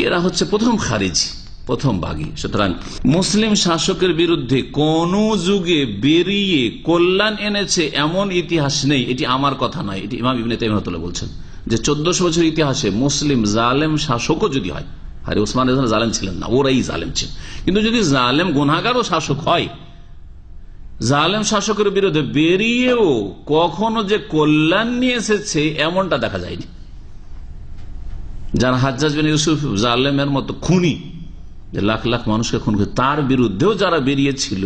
এরা হচ্ছে প্রথম খারিজি, প্রথম বাগী। সুতরাং মুসলিম শাসকের বিরুদ্ধে কোন যুগে বেরিয়ে কল্যাণ এনেছে এমন ইতিহাস নেই। এটি আমার কথা নয়, এটি ইমাম ইবনে তাইমিয়া রাহিমাহুল্লাহ বলছেন যে 1400 বছর ইতিহাসে মুসলিম জালেম শাসকও যদি হয়, আরে ওসমান জালেম ছিলেন না, ওরাই জালেম ছিলেন, কিন্তু যদি জালেম গুনাহগার ও শাসক হয়, জালেম শাসকের বিরুদ্ধে বেরিয়েও কখনো যে কল্যাণ নিয়ে এসেছে এমনটা দেখা যায়নি। যারা হাজ্জাজ বিন ইউসুফ জালেমের মতো খুনি, যে লাখ লাখ মানুষকে খুন করে, তার বিরুদ্ধেও যারা বেরিয়েছিল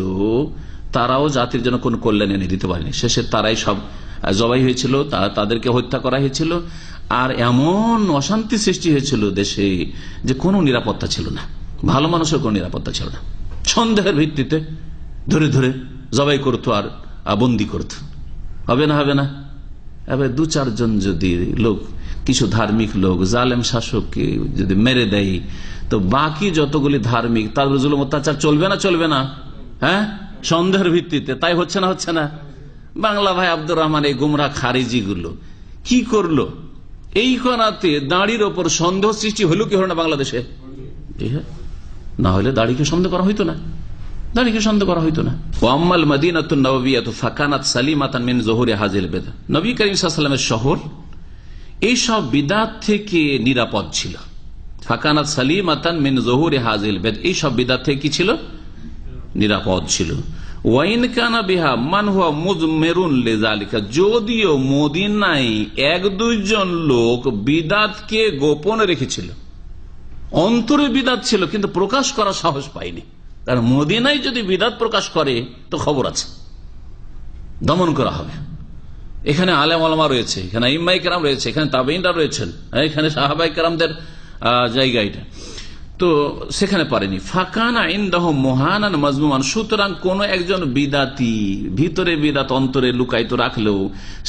তারাও জাতির জন্য কোন কল্যাণ এনে দিতে পারেনি। শেষে তারাই সব জবাই হয়েছিল, তাদেরকে হত্যা করা হয়েছিল, আর এমন অশান্তি সৃষ্টি হয়েছিল দেশে যে কোনো নিরাপত্তা ছিল না, ভালো মানুষের কোনো নিরাপত্তা ছিল না। সন্দেহের ভিত্তিতে ধরে ধরে জবাই করতো আর বন্দি করতো। হবে না? হবে না? এবার 2-4 জন যদি লোক, কিছু ধার্মিক লোক জালেম শাসককে যদি মেরে দেয়, তো বাকি যতগুলি ধার্মিক তাদের জুলুম অত্যাচার চলবে না? চলবে না? হ্যাঁ, সন্দেহের ভিত্তিতে। তাই হচ্ছে না? হচ্ছে না? বাংলা ভাই আব্দুর রহমান এই গুমরা খারিজি গুলো কি করলো? এই করাতে দাড়ির ওপর সন্দেহ সৃষ্টি হলো কি হলো না বাংলাদেশে? না হলে দাড়িকে সন্দেহ করা হইতো না, দাড়িকে সন্দেহ করা হইতো না। ওয়াম্মাল মদিনাতুন নববিয়াতু ফাকানাত সালিমাতান মিন যুহুরি হাযিল বিদআহ। নবী করিম সাল্লাল্লাহু আলাইহি ওয়াসাল্লামের শহর এই সব বিদআত থেকে নিরাপদ ছিল। ফাকানাত সালিমাতান মিন যুহুরি হাযিল বিদআহ, এই সব বিদআত থেকে কি ছিল? নিরাপদ ছিল। ওয়াইন কানা বিহা মান হুয়া মুজমিরুন লিযালিকা, যদিও মদিনায় 1-2 জন লোক বিদআতকে গোপন রেখেছিল, অন্তরে বিদআত ছিল কিন্তু প্রকাশ করার সাহস পায়নি। কারণ মদিনায় যদি বিদআত প্রকাশ করে তো খবর আছে, দমন করা হবে। এখানে আলেম ওলামা রয়েছে, এখানে ইমাম কেরাম রয়েছে, এখানে তাবেঈনরা রয়েছেন, এখানে সাহাবায়ে কেরামদের জায়গা এটা, তো সেখানে পারেনি। ফাকানা ইনদাহু মুহানান মাজমুমান, সুতরাং কোন একজন বিদাতি ভিতরে বিদাত অন্তরে লুকায়িত রাখলেও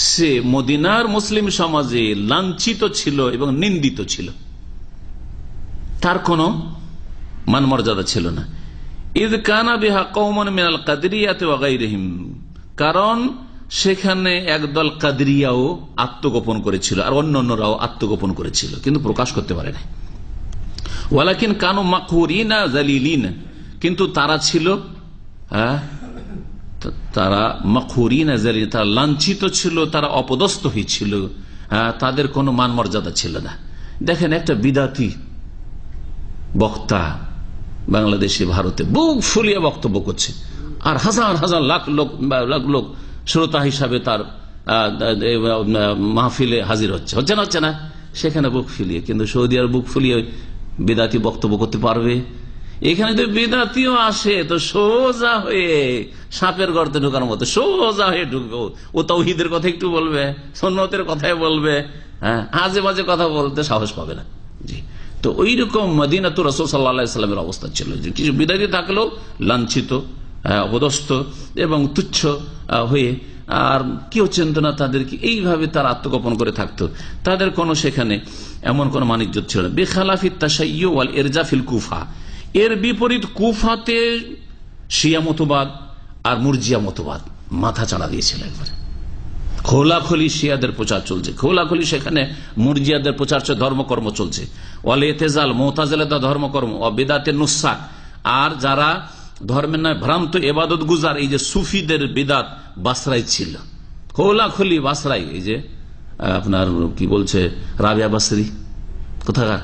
সে মদিনার মুসলিম সমাজে লাঞ্ছিত ছিল এবং নিন্দিত ছিল, তার কোনো মান মর্যাদা ছিল না। ইদ কানা বিহা কওমান মিনাল কাদরিয়াতি ওয়া গায়রিহিম, কারণ সেখানে একদল কাদরিয়াও আত্মগোপন করেছিল আর অন্যান্যরাও আত্মগোপন করেছিল, কিন্তু প্রকাশ করতে পারে না। ওয়ালাকিন কানু মাকহুরিনা যালিলিনা, কিন্তু তারা ছিল তারা মাকহুরিনা যালিলিনা, তারা লাঞ্ছিত ছিল, তারা অপদস্থ হয়েছিল, তাদের কোনো মান মর্যাদা ছিল না। দেখেন একটা বিদাতি বক্তা বাংলাদেশে ভারতে বুক ফুলিয়ে বক্তব্য করছে, আর হাজার হাজার লাখ লোক শ্রোতা হিসাবে তার মাহফিলে হাজির হচ্ছে না? হচ্ছে না? সেখানে বুক ফুলিয়ে, কিন্তু সৌদি আর বুক ফুলিয়ে বিদাতি বক্তব্য করতে পারবে? এখানে যদি বিদাতিও আসে তো সোজা হয়ে সাপের গর্তে ঢোকার মতো সোজা হয়ে ঢুকবে। ও তাওহীদের কথা একটু বলবে, সুন্নতের কথাই বলবে, আজে বাজে কথা বলতে সাহস পাবে না। জি, তো ওই রকম মদিনাতুর রাসূল সাল্লাল্লাহু আলাইহি ওয়াসাল্লামের অবস্থা ছিল যে কিছু বিদাতি থাকলেও লাঞ্ছিত, অপদস্থ এবং তুচ্ছ হয়ে, আর কেউ চিনত না তাদেরকে, এইভাবে তারা আত্মগোপন করে থাকতো। তাদের কোনো সেখানে এমন কোন মানিজ্য ছিল না। বেখালাফি তাশাইয়্যু ওয়াল ইরজা ফিল কুফা, এর বিপরীত কুফাতে শিয়া মতবাদ আর মুরজিয়া মতবাদ মাথা চাড়া দিয়েছিল একবারে। খোলাখুলি শিয়াদের প্রচার চলছে, খোলাখুলি সেখানে মুরজিয়াদের প্রচার, ধর্মকর্ম চলছে। ওয়াল ইতিজাল মুতাজিলাদের ধর্মকর্ম, বিদআতে নুসাক, আর যারা ধর্মের নয় ভ্রান্ত ইবাদত গুজার, এই যে সুফিদের বিদআত বাসরাই ছিল, খোলাখুলি বাসরাই। এই যে আপনার কি বলছে রাবিয়া বাসরি, কোথাকার?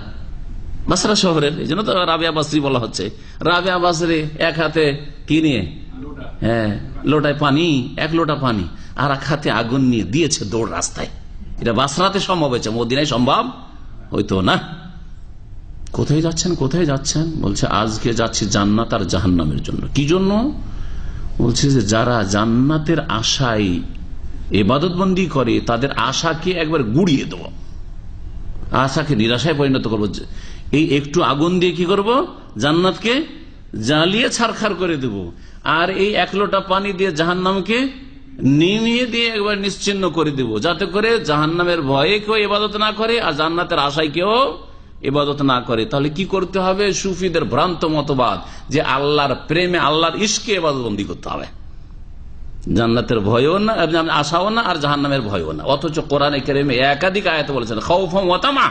বাসরা শহরের, এই জন্য তো রাবিয়া বাসরি বলা হচ্ছে। রাবিয়া বাসরি এক হাতে কি নিয়ে, লোটায় পানি, 1 লোটা পানি, আর এক হাতে আগুন নিয়ে দিয়েছে দৌড় রাস্তায়। এটা বাসরাতে সম্ভব হয়েছে, মদিনায় সম্ভব হইতো না। কোথায় যাচ্ছেন? কোথায় যাচ্ছেন? বলছে আজকে যাচ্ছি জান্নাত আর জাহান্নামের জন্য। কি জন্য? বলছে যে যারা জান্নাতের আশায় ইবাদতবন্দি করে তাদের আশাকে একবার গুড়িয়ে দেব, আশাকে নিরাশায় পরিণত করবো। এই একটু আগুন দিয়ে কি করব? জান্নাতকে জ্বালিয়ে ছারখার করে দেব। আর এই 1 লোটা পানি দিয়ে জাহান্নামকে নিমিয়ে দিয়ে একবার নিশ্চিন্ন করে দেব, যাতে করে জাহান্নামের ভয়ে কেউ ইবাদত না করে আর জান্নাতের আশায় কেউ ইবাদত না করে। তাহলে কি করতে হবে? সুফিদের ভ্রান্ত মতবাদ যে আল্লাহর প্রেমে, আল্লাহর ইশকে ইবাদতবন্দি করতে হবে, জান্নাতের ভয়ও না, আশাও না, আর জাহান্নামের ভয়ও না। অথচ কোরআনে কারিমে একাধিক আয়াতে বলেছেন খাউফাম ওয়া তামা,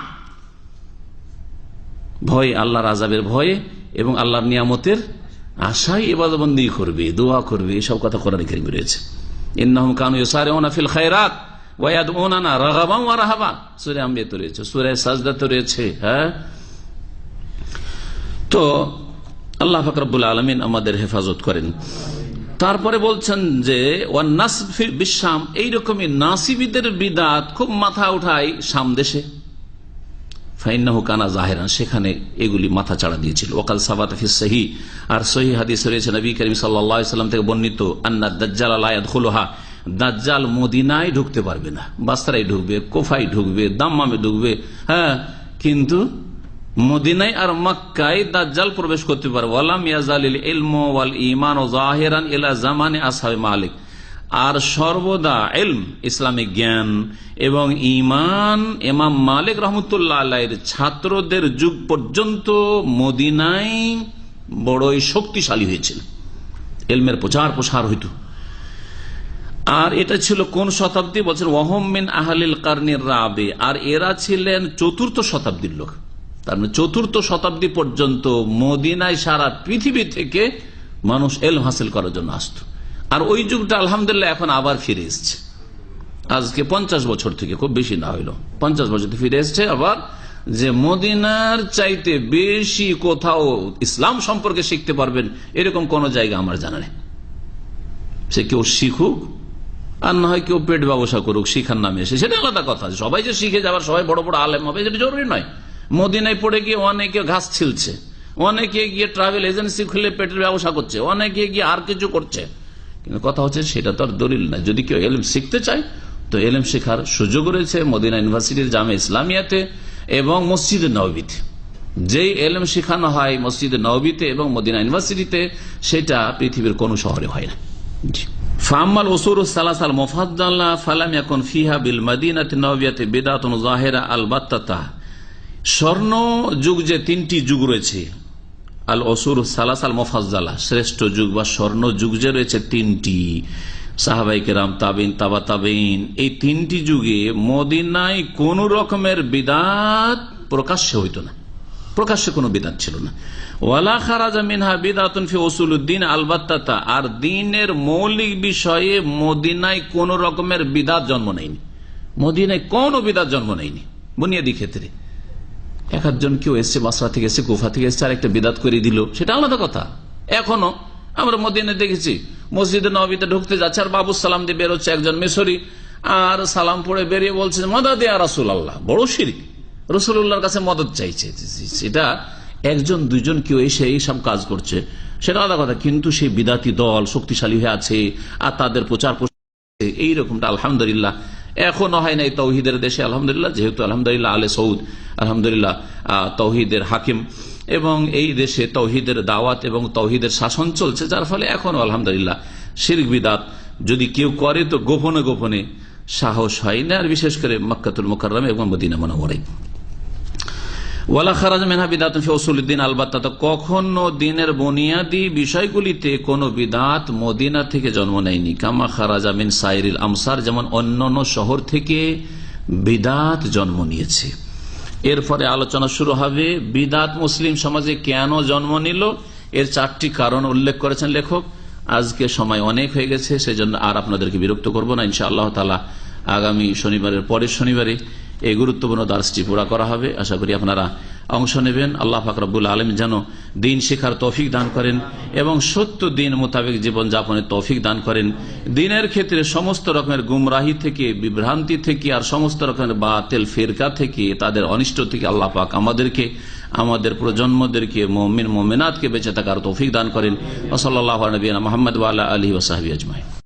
ভয়, আল্লাহর আযাবের ভয়ে এবং আল্লাহর নিয়ামতের আশায় ইবাদতবন্দি করবে, দোয়া করবে, এসব কথা কোরআনে কারিমে রয়েছে। ইন্নাহুম কানু ইউসারিউনা ফিল খায়রাত ওয়া ইয়াদউনানা রাগাবান ওয়া রাহাবা, সূরা আম্বিয়াতে রয়েছে, সূরা সাজদাতে রয়েছে। তো আল্লাহ পাক রব্বুল আলামিন আমাদের হেফাজত করেন। তারপরে বলছেন যে ওয়ান নাসব বিশাম, এইরকমই নাসিবীদের বিদআত খুব মাথা উঠায় শাম দেশে। ফাইন্নাহু কানা জাহিরান, সেখানে এগুলি মাথা চাড়া দিয়েছিল। ওয়াকাল সাবাত ফিস সহিহ, আর সহিহ হাদিসে রয়েছে নবী করিম সাল্লাল্লাহু আলাইহি ওয়াসাল্লাম থেকে বর্ণিত, আন্না দাজ্জাল লা ইয়াদখুলুহা, দাজ্জাল মদিনায় ঢুকতে পারবে না, বাসরায় ঢুকবে, কোফায় ঢুকবে, দাম্মামে ঢুকবে, হ্যাঁ, কিন্তু মদিনায় আর মক্কায় দাজ্জাল প্রবেশ করতে পারবে। ওয়ালাম ইয়াজালিল ইলমু ওয়াল ঈমান যাহিরান ইলা জামানে আসহাবে মালিক, আর সর্বদা ইলম ইসলামিক জ্ঞান এবং ঈমান ইমাম মালিক রহমতুল্লাহ আলাইহির ছাত্রদের যুগ পর্যন্ত মদিনায় বড়ই শক্তিশালী হয়েছিল, ইলমের প্রচার প্রসার হইত। আর এটা ছিল কোন শতাব্দী? বলছেন ওয়াহুম মিন আহলিল কারনির রাবি, আর এরা ছিলেন চতুর্থ শতাব্দীর লোক। তার মানে চতুর্থ শতাব্দী পর্যন্ত মদিনায় সারা পৃথিবী থেকে মানুষ ইলম হাসিল করার জন্য আসত। আর ওই যুগটা আলহামদুলিল্লাহ এখন আবার ফিরে এসছে, আজকে 50 বছর থেকে, খুব বেশি না হইল 50 বছর থেকে ফিরে এসছে আবার, যে মদিনার চাইতে বেশি কোথাও ইসলাম সম্পর্কে শিখতে পারবেন এরকম কোন জায়গা আমার জানা নেই। সে কেউ শিখুক আর না হয় কেউ পেট ব্যবসা করুক শিখার নামে এসে, সেটা আলাদা কথা। সবাই যে শিখে যাবার, সবাই বড় বড় আলেম হবে সেটা জরুরি নয়। মদিনায় পড়ে গিয়ে অনেকে ঘাস ছিলছে, অনেকে গিয়ে ট্রাভেল এজেন্সি খুলে পেটের ব্যবসা করছে, অনেকে গিয়ে আর কিছু করছে, কিন্তু কথা হচ্ছে সেটা তো আর দলিল না। যদি কেউ এলম শিখতে চায় তো এলম শেখার সুযোগ রয়েছে মদিনা ইউনিভার্সিটির জামে ইসলামিয়াতে এবং মসজিদে নববীতে। যেই এলম শেখানো হয় মসজিদে নববীতে এবং মদিনা ইউনিভার্সিটিতে, সেটা পৃথিবীর কোন শহরে হয় না। ফাম্মাল উসুলুস সালাসাল মুফাদ্দালা ফালাম ইয়াকুন ফিহা বিল মদিনাতি নববিয়াতি বিদআতুন যাহিরা আলবাত্তা। স্বর্ণ যুগ যে তিনটি যুগ রয়েছে, আল উসুলুস সালাসাল মুফাদ্দালা, শ্রেষ্ঠ যুগ বা স্বর্ণ যুগ যে রয়েছে তিনটি, সাহাবায়ে কেরাম, তাবিন, তাবা তাবিন, এই তিনটি যুগে মদিনায় কোন রকমের বিদআত প্রকাশ্যে হইত না, প্রকাশ্যে কোনো বিদআত ছিল না। ওয়ালা খারাজা মিনহা বিদআতুন ফি উসুলুদ্দিন আলবাত্তা, আর দ্বীনের মৌলিক বিষয়ে মদিনায় কোন রকমের বিদআত জন্ম নেয়নি, মদিনায় কোন বিদআত জন্ম নেয়নি বুনিয়াদি ক্ষেত্রে। এক একজন কেউ এসছে বাসরা থেকে এসছে, কুফা থেকে এসছে, আর একটা বিদআত করে দিল, সেটা আলাদা কথা। এখনো আমরা মদিনায় দেখেছি মসজিদে নববীতে ঢুকতে যাচ্ছে আর বাবু সালাম দিয়ে বেরোচ্ছে একজন মিশরি, আর সালাম পড়ে বেরিয়ে বলছে মদদ ইয়া রাসূলুল্লাহ, বড় শিরক, রাসূলুল্লাহর কাছে মদদ চাইছে। সেটা একজন দুইজন কেউ এসে এই সব কাজ করছে, সেটা আলাদা কথা, কিন্তু সেই বিদাতি দল শক্তিশালী হয়ে আছে আর তাদের প্রচার এইরকমটা আলহামদুলিল্লাহ এখনো হয় নাই তৌহিদের দেশে। আলহামদুলিল্লাহ, যেহেতু আলহামদুলিল্লাহ আলে সৌদ আলহামদুলিল্লাহ তৌহিদের হাকিম, এবং এই দেশে তৌহিদের দাওয়াত এবং তৌহিদের শাসন চলছে, যার ফলে এখনো আলহামদুলিল্লাহ শিরক বিদাত যদি কেউ করে তো গোপনে গোপনে সাহস হয় না, আর বিশেষ করে মক্কাতুল মুকাররমা এবং মদিনা মুনাওয়ারায়। ওয়ালা খারাজ মিনহা বিদআতুন ফি উসুলিদ্দিন আলবাত্তা, কখনো দিনের বুনিয়াদি বিষয়গুলিতে কোনো বিদআত মদিনা থেকে জন্ম নেয়নি। কামা খারাজা মিন সাইরিল আমসার, যেমন অন্যান্য শহর থেকে বিদআত জন্ম নিয়েছে। এরপরে আলোচনা শুরু হবে বিদআত মুসলিম সমাজে কেন জন্ম নিল, এর 4টি কারণ উল্লেখ করেছেন লেখক। আজকে সময় অনেক হয়ে গেছে, সেজন্য আর আপনাদেরকে বিরক্ত করব না। ইনশাআল্লাহ তাআলা আগামী শনিবারের পরের শনিবারে এই গুরুত্বপূর্ণ দার্সটি পুরা করা হবে। আশা করি আপনারা অংশ নেবেন। আল্লাহ পাক রব্বুল আলামিন যেন দিন শেখার তৌফিক দান করেন এবং সত্য দিন মোতাবেক জীবন যাপনের তৌফিক দান করেন। দিনের ক্ষেত্রে সমস্ত রকমের গুমরাহি থেকে, বিভ্রান্তি থেকে, আর সমস্ত রকমের বাতিল ফিরকা থেকে, তাদের অনিষ্ট থেকে আল্লাহ পাক আমাদেরকে, আমাদের প্রজন্মদেরকে, মুমিন মুমিনাতকে বেঁচে থাকার তৌফিক দান করেন। ওয়া সাল্লাল্লাহু আলা নবিয়িনা মুহাম্মদ ওয়া আলা আলিহি ওয়া সাহবিহি আজমাইন।